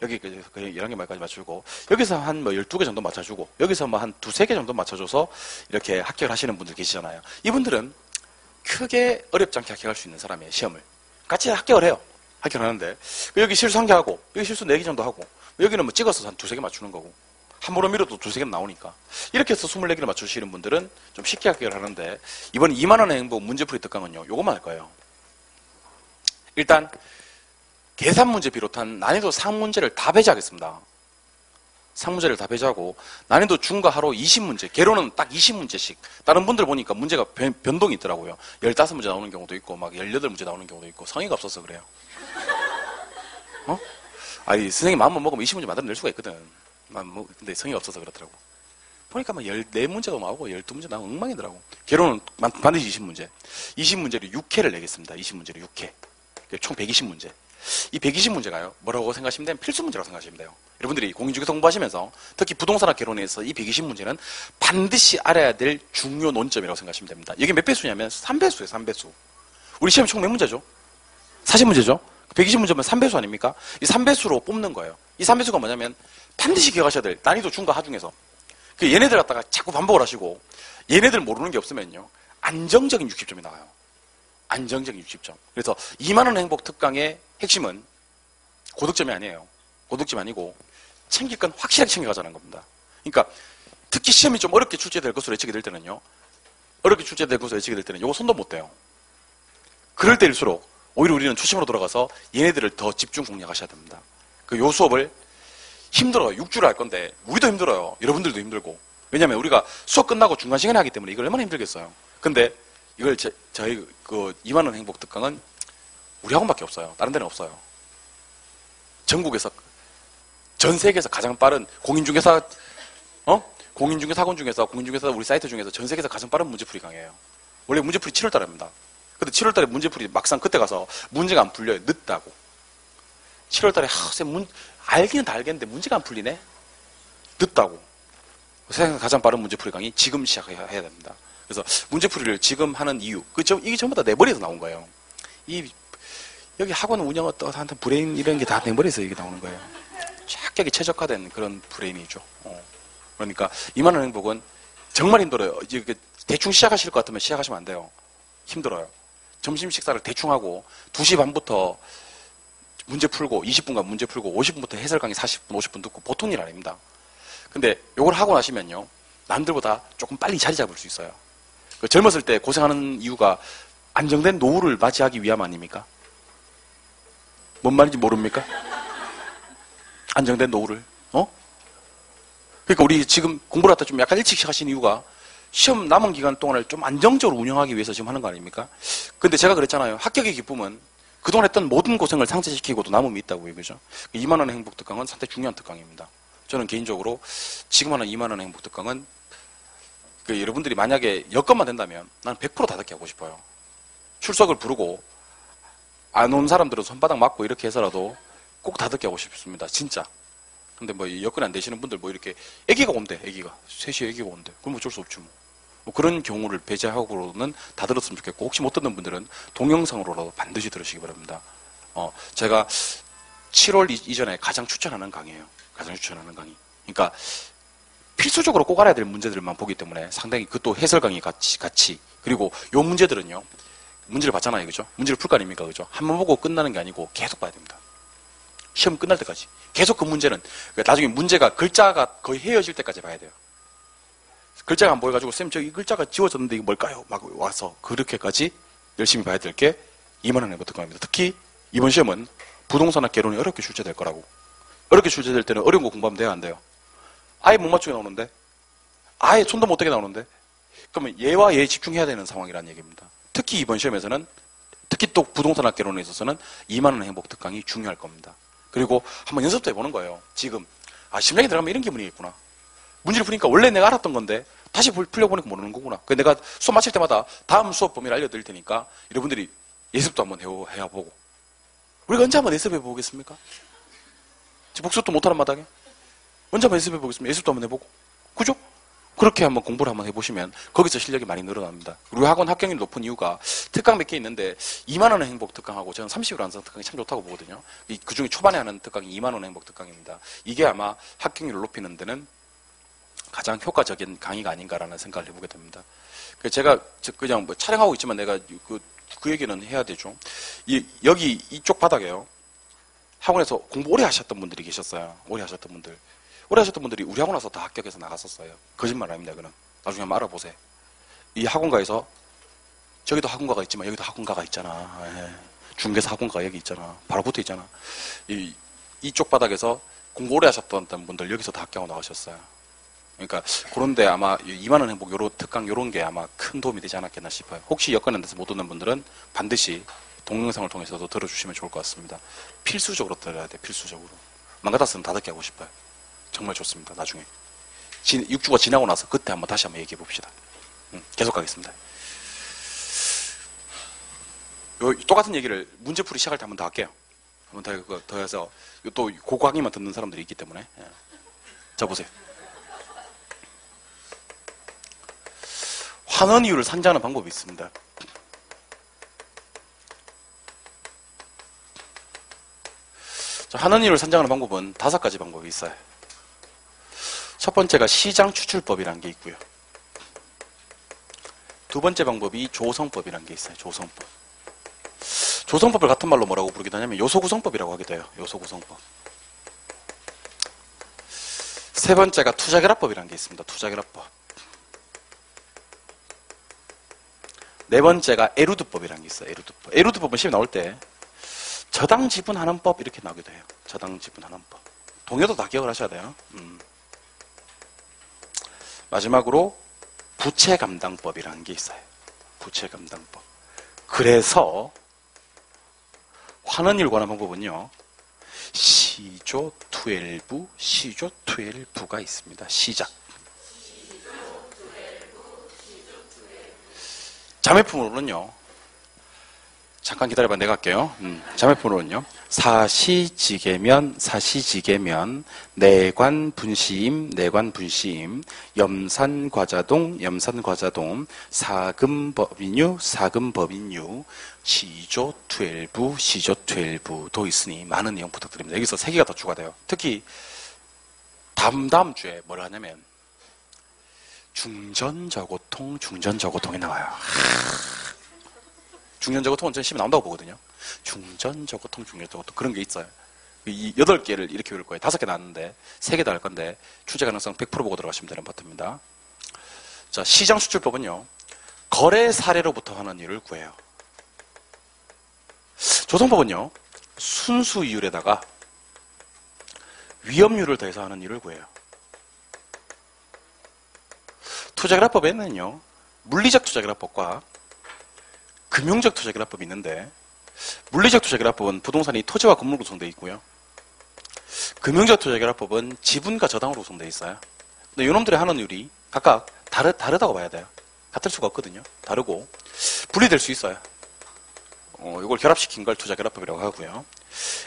Speaker 1: 여기까지 거의 11개까지 맞추고 여기서 한 12개 정도 맞춰주고 여기서 한 2-3개 정도 맞춰줘서 이렇게 합격을 하시는 분들 계시잖아요. 이분들은 크게 어렵지 않게 합격할 수 있는 사람이에요. 시험을. 같이 합격을 해요. 합격을 하는데 여기 실수 1개 하고 여기 실수 4개 정도 하고 여기는 뭐 찍어서 한 2-3개 맞추는 거고 함부로 밀어도 2-3개 나오니까 이렇게 해서 24개를 맞추시는 분들은 좀 쉽게 합격을 하는데 이번 2만원의 행복 문제풀이 특강은요. 요것만 할 거예요. 일단 계산 문제 비롯한 난이도 상문제를 다 배제하겠습니다. 상문제를 다 배제하고 난이도 중과 하로 20문제, 개론은 딱 20문제씩. 다른 분들 보니까 문제가 변동이 있더라고요. 15문제 나오는 경우도 있고 막 18문제 나오는 경우도 있고 성의가 없어서 그래요. 아니 선생님 마음만 먹으면 20문제 만들어낼 수가 있거든. 근데 성의가 없어서 그렇더라고. 보니까 막 14문제도 나오고 12문제 나오고 엉망이더라고. 개론은 반드시 20문제. 20문제를 6회를 내겠습니다. 20문제를 6회. 총 120문제. 이 120문제가요. 뭐라고 생각하시면 되면 필수 문제라고 생각하시면 돼요. 여러분들이 공인중개사 공부하시면서 특히 부동산학 개론에서 이 120문제는 반드시 알아야 될 중요 논점이라고 생각하시면 됩니다. 이게 몇 배수냐면 3배수예요. 3배수. 우리 시험 총 몇 문제죠? 40문제죠? 120문제면 3배수 아닙니까? 이 3배수로 뽑는 거예요. 이 3배수가 뭐냐면 반드시 기억하셔야 될 난이도 중과 하 중에서 그 얘네들 갖다가 자꾸 반복을 하시고 얘네들 모르는 게 없으면요. 안정적인 60점이 나와요. 안정적인 60점. 그래서 2만원 행복 특강의 핵심은 고득점이 아니에요. 고득점이 아니고 챙길 건 확실하게 챙겨가자는 겁니다. 그러니까 특히 시험이 좀 어렵게 출제될 것으로 예측이 될 때는요. 어렵게 출제될 것으로 예측이 될 때는 이거 손도 못 대요. 그럴 때일수록 오히려 우리는 초심으로 돌아가서 얘네들을 더 집중 공략하셔야 됩니다. 그 요 수업을 힘들어요. 6주를 할 건데 우리도 힘들어요. 여러분들도 힘들고. 왜냐하면 우리가 수업 끝나고 중간 시간에 하기 때문에 이걸 얼마나 힘들겠어요. 근데 이걸 저희 그 2만원 행복 특강은 우리 학원밖에 없어요. 다른 데는 없어요. 전국에서 전 세계에서 가장 빠른 공인중개사 공인중개사 학원 중에서 공인중개사 우리 사이트 중에서 전 세계에서 가장 빠른 문제풀이 강해요. 원래 문제풀이 7월달에 합니다. 근데 7월달에 문제풀이 막상 그때 가서 문제가 안 풀려요. 늦다고. 7월달에 쌤 알기는 다 알겠는데 문제가 안 풀리네. 늦다고. 세상에서 가장 빠른 문제풀이 강의 지금 시작해야 됩니다. 그래서 문제풀이를 지금 하는 이유, 이게 전부 다 내 머리에서 나온 거예요. 여기 학원 운영 어떠한 브레인 이런 게 다 내 머리에서 이게 나오는 거예요. 합격이 최적화된 그런 브레인이죠. 그러니까 이만한 행복은 정말 힘들어요. 이제 대충 시작하실 것 같으면 시작하시면 안 돼요. 힘들어요. 점심 식사를 대충 하고 2시 반부터 문제 풀고 20분간 문제 풀고 50분부터 해설 강의 40분, 50분 듣고 보통 일 아닙니다. 근데 요걸 하고 나시면요. 남들보다 조금 빨리 자리 잡을 수 있어요. 젊었을 때 고생하는 이유가 안정된 노후를 맞이하기 위함 아닙니까? 뭔 말인지 모릅니까? 안정된 노후를. 그러니까 우리 지금 공부를 하다 좀 약간 일찍 시작하신 이유가 시험 남은 기간 동안을 좀 안정적으로 운영하기 위해서 지금 하는 거 아닙니까? 근데 제가 그랬잖아요. 합격의 기쁨은 그동안 했던 모든 고생을 상쇄시키고도 남음이 있다고요. 그죠? 2만 원의 행복 특강은 상당히 중요한 특강입니다. 저는 개인적으로 지금 하는 2만 원의 행복 특강은 여러분들이 만약에 여건만 된다면 나는 100% 다듣게 하고 싶어요. 출석을 부르고 안 온 사람들은 손바닥 맞고 이렇게 해서라도 꼭 다듣게 하고 싶습니다. 진짜. 근데 뭐 여건이 안 되시는 분들 뭐 이렇게 애기가 온대. 애기가 3시에 애기가 온대. 그럼 어쩔 수 없지 뭐 그런 경우를 배제하고는 다 들었으면 좋겠고 혹시 못 듣는 분들은 동영상으로라도 반드시 들으시기 바랍니다. 제가 7월 이전에 가장 추천하는 강의예요. 가장 추천하는 강의. 그러니까 필수적으로 꼭 알아야 될 문제들만 보기 때문에 상당히 그것도 해설 강의 같이 그리고 요 문제들은요. 문제를 봤잖아요. 그죠? 문제를 풀 거 아닙니까? 그죠? 한번 보고 끝나는 게 아니고 계속 봐야 됩니다. 시험 끝날 때까지. 계속 그 문제는 나중에 문제가 글자가 거의 헤어질 때까지 봐야 돼요. 글자가 안 보여가지고 쌤 저 이 글자가 지워졌는데 이거 뭘까요? 막 와서 그렇게까지 열심히 봐야 될 게 2만 원의 행복 특강입니다. 특히 이번 시험은 부동산학 개론이 어렵게 출제될 거라고. 어렵게 출제될 때는 어려운 거 공부하면 돼요? 안 돼요? 아예 못 맞추게 나오는데? 아예 손도 못 대게 나오는데? 그러면 얘와 얘에 집중해야 되는 상황이라는 얘기입니다. 특히 이번 시험에서는 특히 또 부동산학 개론에 있어서는 2만 원의 행복 특강이 중요할 겁니다. 그리고 한번 연습도 해보는 거예요. 지금 심장이 들어가면 이런 기분이겠구나. 문제를 푸니까 원래 내가 알았던 건데 다시 풀려보니까 모르는 거구나. 그래서 내가 수업 마칠 때마다 다음 수업 범위를 알려드릴 테니까 여러분들이 예습도 한번 해보고 우리가 언제 한번 예습해보겠습니까? 복습도 못하는 마당에 언제 한번 예습해보겠습니까? 예습도 한번 해보고 그죠? 그렇게 한번 공부를 한번 해보시면 거기서 실력이 많이 늘어납니다. 우리 학원 합격률이 높은 이유가 특강 몇 개 있는데 2만 원의 행복 특강하고 저는 30일 완성 특강이 참 좋다고 보거든요. 그 중에 초반에 하는 특강이 2만 원의 행복 특강입니다. 이게 아마 합격률을 높이는 데는 가장 효과적인 강의가 아닌가라는 생각을 해보게 됩니다. 제가 그냥 뭐 촬영하고 있지만 내가 그 얘기는 해야 되죠. 여기 이쪽 바닥에요. 학원에서 공부 오래 하셨던 분들이 계셨어요. 오래 하셨던 분들이 우리 학원 와서 다 합격해서 나갔었어요. 거짓말 아닙니다. 그는 나중에 한번 알아보세요. 이 학원가에서 저기도 학원가가 있지만 여기도 학원가가 있잖아. 중개사 학원가 여기 있잖아. 바로 붙어 있잖아. 이쪽 바닥에서 공부 오래 하셨던 분들 여기서 다 합격하고 나가셨어요. 그러니까 그런데 아마 2만 원 행복 요런 특강 요런 게 아마 큰 도움이 되지 않았겠나 싶어요. 혹시 여건 안 돼서 못 듣는 분들은 반드시 동영상을 통해서도 들어주시면 좋을 것 같습니다. 필수적으로 들어야 돼. 필수적으로. 만 같았으면 다 듣게 하고 싶어요. 정말 좋습니다. 나중에 6주가 지나고 나서 그때 다시 한번 얘기해 봅시다. 계속 가겠습니다. 똑같은 얘기를 문제풀이 시작할 때 한번 더 할게요. 한번 더 해서 또 그 강의만 듣는 사람들이 있기 때문에. 자 보세요. 환원 이유를 산정하는 방법이 있습니다. 환원 이유를 산정하는 방법은 5가지 방법이 있어요. 첫 번째가 시장 추출법이라는 게 있고요. 두 번째 방법이 조성법이라는 게 있어요. 조성법. 조성법을 같은 말로 뭐라고 부르기도 하냐면 요소구성법이라고 하기도 해요. 요소구성법. 세 번째가 투자결합법이라는 게 있습니다. 투자결합법. 네 번째가 에루드법이라는 게 있어요. 에루드법. 에루드법은 시험에 나올 때 저당 지분하는 법 이렇게 나오기도 해요. 저당 지분하는 법. 동요도 다 기억을 하셔야 돼요. 마지막으로 부채감당법이라는 게 있어요. 부채감당법. 그래서 환원율 관한 방법은요. 시조 12부가 있습니다. 시작. 자매품으로는요. 잠깐 기다려봐. 내가 할게요. 자매품으로는요. 사시지계면, 사시지계면, 내관분시임, 내관분시임, 염산과자동, 염산과자동, 사금법인유, 사금법인유, 시조투엘부, 시조투엘부도 있으니 많은 내용 부탁드립니다. 여기서 3개가 더 추가돼요. 특히 다음 주에 뭘 하냐면 중전저고통, 중전저고통이 나와요. 중전저고통은 전 시험에 나온다고 보거든요. 중전저고통, 중전저고통 그런 게 있어요. 이 8개를 이렇게 외울 거예요. 5개 나왔는데 3개 더 할 건데 출제 가능성 100% 보고 들어가시면 되는 파트입니다. 자, 시장수출법은요. 거래 사례로부터 하는 일을 구해요. 조성법은요. 순수이율에다가 위험률을 더해서 하는 일을 구해요. 투자결합법에는요. 물리적 투자결합법과 금융적 투자결합법이 있는데 물리적 투자결합법은 부동산이 토지와 건물로 구성되어 있고요. 금융적 투자결합법은 지분과 저당으로 구성되어 있어요. 근데 이놈들이 하는 일이 각각 다르다고 봐야 돼요. 같을 수가 없거든요. 다르고 분리될 수 있어요. 이걸 결합시킨 걸 투자결합법이라고 하고요.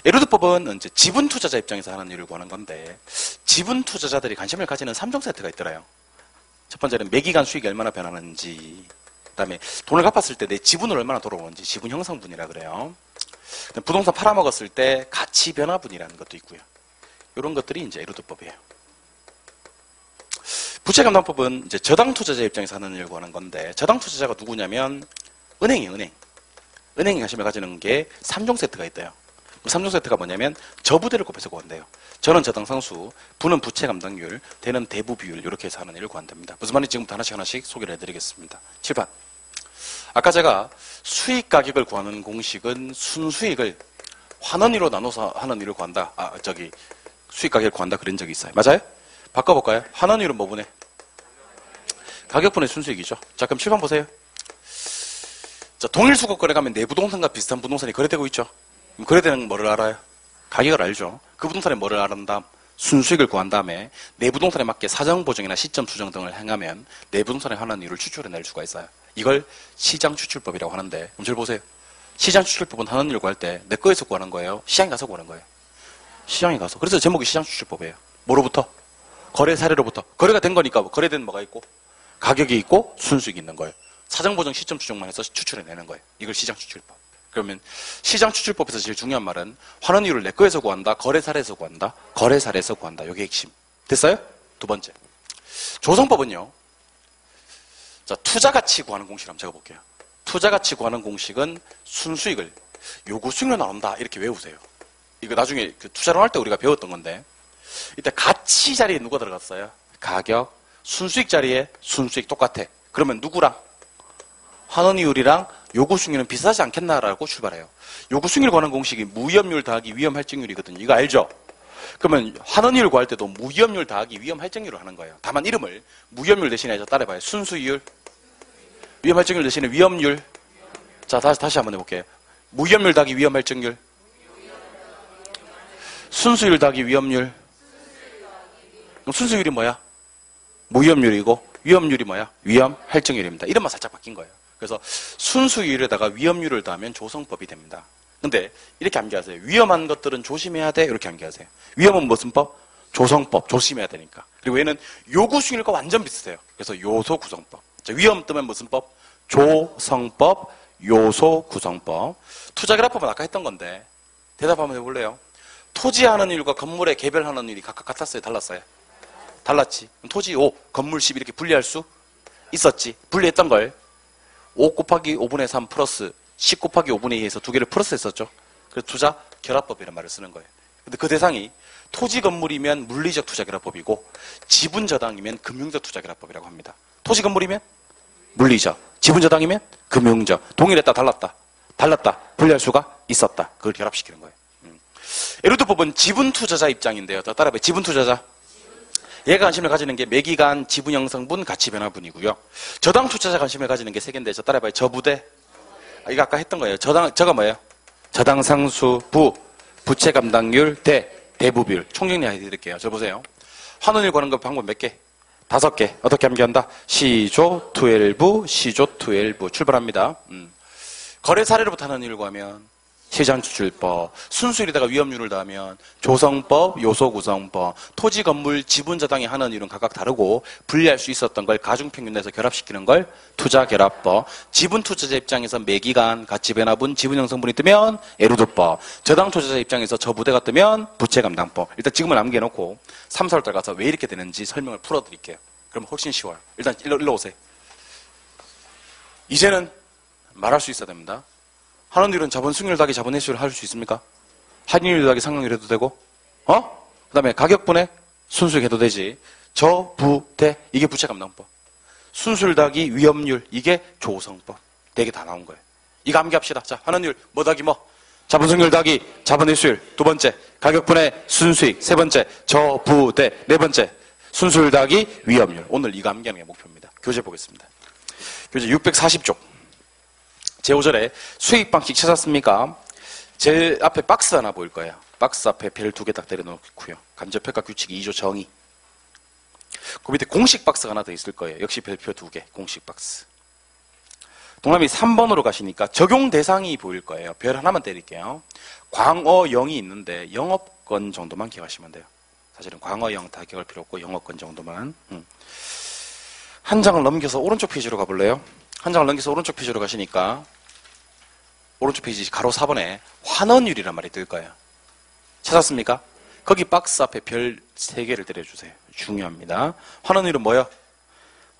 Speaker 1: 에루드법은 이제 지분 투자자 입장에서 하는 일을 구하는 건데 지분 투자자들이 관심을 가지는 3종 세트가 있더라요. 첫 번째는 매기간 수익이 얼마나 변하는지, 그다음에 돈을 갚았을 때 내 지분을 얼마나 돌아오는지 지분 형성분이라 그래요. 부동산 팔아먹었을 때 가치 변화분이라는 것도 있고요. 이런 것들이 이제 에루드법이에요. 부채감당법은 이제 저당 투자자 입장에서 하는 일을 구하는 건데 저당 투자자가 누구냐면 은행이에요. 은행이 관심을 가지는 게 3종 세트가 있대요. 3종 세트가 뭐냐면 저부대를 곱해서 구한대요. 저는 저당 상수, 부는 부채 감당률, 대는 대부 비율 이렇게 해서 하는 일을 구한답니다. 무슨 말인지 지금부터 하나씩 소개를 해드리겠습니다. 7번. 아까 제가 수익 가격을 구하는 공식은 순수익을 환원위로 나눠서 하는 일을 구한다. 수익 가격을 구한다 그런 적이 있어요. 맞아요? 바꿔볼까요? 환원위로 뭐 분해? 가격분의 순수익이죠. 자, 그럼 7번 보세요. 자, 동일 수급 거래 가면 내 부동산과 비슷한 부동산이 거래되고 있죠. 그럼 거래되는 뭐를 알아요? 가격을 알죠. 그 부동산에 뭐를 아는 다음 순수익을 구한 다음에 내 부동산에 맞게 사정 보정이나 시점 수정 등을 행하면 내 부동산에 관한 이유를 추출해낼 수가 있어요. 이걸 시장 추출법이라고 하는데 그럼 잘 보세요. 시장 추출법은 하는 일을 구할 때 내 거에서 구하는 거예요? 시장에 가서 구하는 거예요? 시장에 가서. 그래서 제목이 시장 추출법이에요. 뭐로부터? 거래 사례로부터. 거래가 된 거니까 거래된 뭐가 있고 가격이 있고 순수익이 있는 거예요. 사정 보정 시점 추정만 해서 추출해내는 거예요. 이걸 시장 추출법. 그러면 시장 추출법에서 제일 중요한 말은 환원 이유를 내 거에서 구한다, 거래 사례에서 구한다, 거래 사례에서 구한다. 이게 핵심. 됐어요? 두 번째. 조성법은요. 자, 투자 가치 구하는 공식을 한번 적어볼게요. 투자 가치 구하는 공식은 순수익을 요구 수익률 나온다 이렇게 외우세요. 이거 나중에 그 투자론 할 때 우리가 배웠던 건데 이때 가치 자리에 누가 들어갔어요? 가격. 순수익 자리에 순수익 똑같아. 그러면 누구랑? 환원 이율이랑 요구 수익률은 비슷하지 않겠나라고 출발해요. 요구 수익률 구하는 공식이 무위험률 더하기 위험 할증률이거든요. 이거 알죠? 그러면 환원 이율 구할 때도 무위험률 더하기 위험 할증률을 하는 거예요. 다만 이름을 무위험률 대신에 따라해봐요. 순수이율, 위험 할증률 대신에 위험률. 자, 다시 한번 해볼게요. 무위험률 더하기 위험 할증률, 순수율 더하기 위험률. 그럼 순수율이 뭐야? 무위험률이고 위험률이 뭐야? 위험 할증률입니다. 이름만 살짝 바뀐 거예요. 그래서 순수율에다가 위험률을 더하면 조성법이 됩니다. 근데 이렇게 암기하세요. 위험한 것들은 조심해야 돼. 이렇게 암기하세요. 위험은 무슨 법? 조성법. 조심해야 되니까. 그리고 얘는 요구 수익률과 완전 비슷해요. 그래서 요소 구성법. 자, 위험 뜨면 무슨 법? 조성법, 요소 구성법. 투자결합법은 아까 했던 건데 대답 한번 해볼래요? 토지하는 일과 건물의 개별하는 일이 각각 같았어요? 달랐어요? 달랐지. 토지 5, 건물 10 이렇게 분리할 수 있었지. 분리했던 걸 5 곱하기 5분의 3 플러스 10 곱하기 5분의 2에서 두 개를 플러스 했었죠. 그래서 투자 결합법이라는 말을 쓰는 거예요. 근데 그 대상이 토지 건물이면 물리적 투자 결합법이고 지분 저당이면 금융적 투자 결합법이라고 합니다. 토지 건물이면 물리적, 지분 저당이면 금융적. 동일했다, 달랐다. 분리할 수가 있었다. 그걸 결합시키는 거예요. 에루드법은 지분 투자자 입장인데요. 더 따라해봐요. 지분 투자자. 얘가 관심을 가지는 게 매기간, 지분 형성분, 가치 변화분이고요. 저당 투자자 관심을 가지는 게 세 개인데 저 따라해봐요. 저부대. 이거 아까 했던 거예요. 저가 뭐예요? 저당 상수, 부채 감당률, 대부 비율. 총정리 해드릴게요. 저 보세요. 환원을 구하는 거 방법 몇 개? 5개. 어떻게 암기한다? 시조, 투엘부, 시조, 투엘부. 출발합니다. 거래 사례로부터 하는 일을 구하면 시장추출법, 순수율에다가 위험률을 더하면 조성법, 요소구성법, 토지, 건물, 지분 자당이 하는 일은 각각 다르고 분리할 수 있었던 걸 가중평균 내에서 결합시키는 걸 투자결합법, 지분 투자자 입장에서 매기간, 가치변화분, 지분형성분이 뜨면 에루드법, 저당 투자자 입장에서 저부대가 뜨면 부채감당법. 일단 지금은 남겨놓고 3, 4월달 가서 왜 이렇게 되는지 설명을 풀어드릴게요. 그럼 훨씬 쉬워요. 일단 일로 오세요. 이제는 말할 수 있어야 됩니다. 하는 일은 자본 승률 더하기 자본 회수율을 할 수 있습니까? 할인율 더하기 상각률 해도 되고, 그 다음에 가격분해 순수익 해도 되지. 저부대, 이게 부채감당법. 순수율 더하기 위험률, 이게 조성법. 4개 다 나온 거예요. 이거 암기합시다. 자, 하는 일, 뭐 더하기 뭐? 자본 승률 더하기 자본 회수율. 2번째, 가격분해 순수익. 3번째, 저부대. 4번째, 순수율 더하기 위험률. 오늘 이거 암기하는 게 목표입니다. 교재 보겠습니다. 교재 640쪽. 제5절에 수익 방식 찾았습니까? 제 앞에 박스 하나 보일 거예요. 박스 앞에 별 2개 딱 때려놓고요. 감정평가 규칙 2조 정의. 그 밑에 공식 박스가 하나 더 있을 거예요. 역시 별표 2개, 공식 박스. 동남이 3번으로 가시니까 적용 대상이 보일 거예요. 별 하나만 때릴게요. 광어영이 있는데 영업권 정도만 기억하시면 돼요. 사실은 광어영 다 기억할 필요 없고 영업권 정도만. 한 장을 넘겨서 오른쪽 페이지로 가볼래요? 한 장을 넘겨서 오른쪽 페이지로 가시니까 오른쪽 페이지 가로 4번에 환원율이란 말이 뜰 거예요. 찾았습니까? 거기 박스 앞에 별 3개를 때려주세요. 중요합니다. 환원율은 뭐요?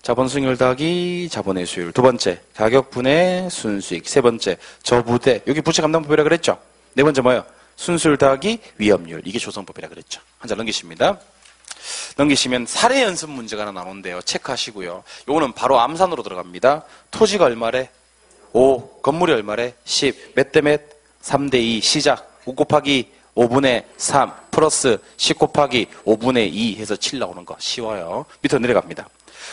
Speaker 1: 자본수익률 더하기 자본회수율. 2번째, 가격분해 순수익. 3번째, 저부대. 여기 부채감당법이라 그랬죠? 4번째 뭐요? 순수율 더하기 위험률. 이게 조성법이라 그랬죠. 한 장 넘기십니다. 넘기시면 사례 연습 문제가 하나 나오는데요. 체크하시고요. 요거는 바로 암산으로 들어갑니다. 토지가 얼마래? 5. 건물이 얼마래? 10. 몇 대 몇? 3대 2. 시작. 5 곱하기 5분의 3 플러스 10 곱하기 5분의 2 해서 7 나오는 거. 쉬워요. 밑으로 내려갑니다.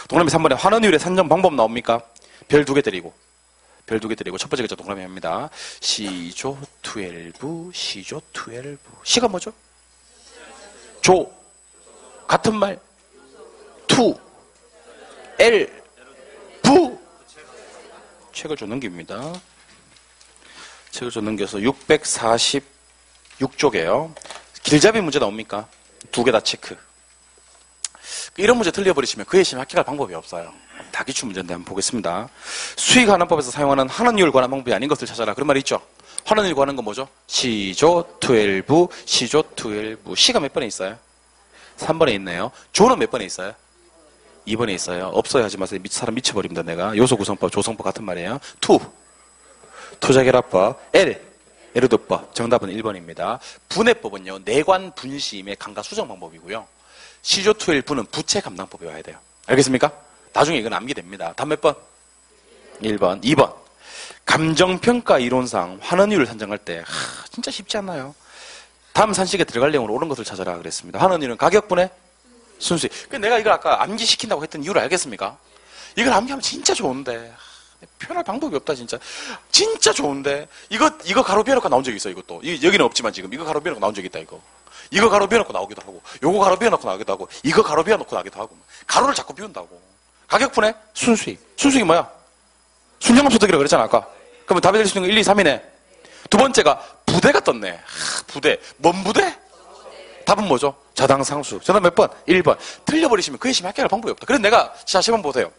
Speaker 1: 동그라미 3번에 환원율의 산정 방법 나옵니까? 별 2개 때리고. 별 2개 때리고 첫 번째 글자 동그라미 합니다. 시조 12, 시조 12. 시가 뭐죠? 조. 같은 말. 투. 엘. 부. 책을 좀 넘깁니다. 책을 좀 넘겨서 646쪽이에요. 길잡이 문제 나옵니까? 2개 다 체크. 이런 문제 틀려버리시면 그 예시면 합격할 방법이 없어요. 다 기출 문제인데 한번 보겠습니다. 수익환원법에서 사용하는 환원율 관한 방법이 아닌 것을 찾아라. 그런 말이 있죠. 환원율 관한 건 뭐죠? 시조 12, 시조 12. 시가 몇 번에 있어요? 3번에 있네요. 조는 몇 번에 있어요? 2번에 있어요. 없어야 하지 마세요. 사람 미쳐버립니다. 내가. 요소구성법, 조성법 같은 말이에요. 투. 투자결합법. L. 에르도법. 정답은 1번입니다. 분해법은요. 내관 분심의 감가 수정 방법이고요. 시조2일 분은 부채 감당법이 와야 돼요. 알겠습니까? 나중에 이건 암기됩니다. 다음 몇 번? 1번. 2번. 감정평가 이론상 환원율을 산정할 때 진짜 쉽지 않나요? 다음 산식에 들어갈 내용으로 옳은 것을 찾아라 그랬습니다. 환원율은 가격분해 순수익. 내가 이걸 아까 암기시킨다고 했던 이유를 알겠습니까? 이걸 암기하면 진짜 좋은데 표현할 방법이 없다 진짜. 진짜 좋은데 이거 가로 비워놓고 나온 적이 있어. 이것도 여기는 없지만 지금 이거 가로 비워놓고 나온 적이 있다. 이거 가로 비워놓고 나오기도 하고 요거 가로 비워놓고 나오기도 하고 이거 가로 비워놓고 나오기도 하고 가로를 자꾸 비운다고. 가격분해 순수익. 순수익이 뭐야? 순영업소득이라고 그랬잖아 아까. 그러면 답이 될 수 있는 거 1, 2, 3이네. 두 번째가 부대가 떴네. 부대. 뭔 부대? 답은 뭐죠? 자당상수. 정답 몇 번? 1번. 틀려버리시면 그 예시면 합격할 방법이 없다. 그래서 내가 자 시험 보세요.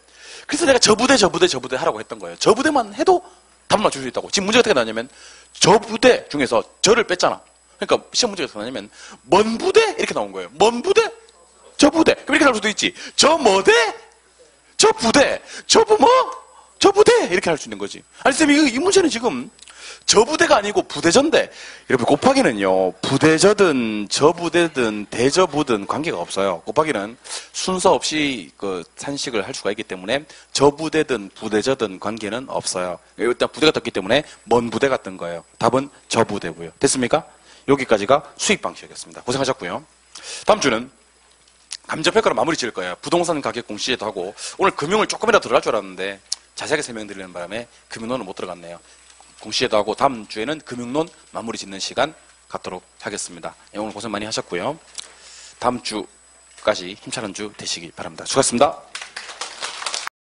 Speaker 1: 그래서 내가 저부대 하라고 했던 거예요. 저부대만 해도 답을 맞출 수 있다고. 지금 문제가 어떻게 나냐면 저부대 중에서 저를 뺐잖아. 그러니까 시험 문제가 어떻게 나냐면 뭔 부대? 이렇게 나온 거예요. 뭔 부대? 저부대. 그럼 이렇게 나올 수도 있지. 저 뭐대? 저 부대. 저부 뭐? 저 부대. 이렇게 할 수 있는 거지. 아니 쌤 이 문제는 지금 저부대가 아니고 부대전데 여러분 곱하기는요 부대저든 저부대든 대저부든 관계가 없어요. 곱하기는 순서 없이 그 산식을 할 수가 있기 때문에 저부대든 부대저든 관계는 없어요. 일단 부대가 떴기 때문에 먼 부대가 뜬 거예요. 답은 저부대고요. 됐습니까? 여기까지가 수익 방식이었습니다. 고생하셨고요. 다음 주는 감정평가로 마무리 지을 거예요. 부동산 가격 공시에도 하고 오늘 금융을 조금이라도 들어갈 줄 알았는데 자세하게 설명드리는 바람에 금융론은 못 들어갔네요. 공시에도 하고 다음 주에는 금융론 마무리 짓는 시간 갖도록 하겠습니다. 오늘 고생 많이 하셨고요. 다음 주까지 힘찬 한 주 되시기 바랍니다. 수고하셨습니다.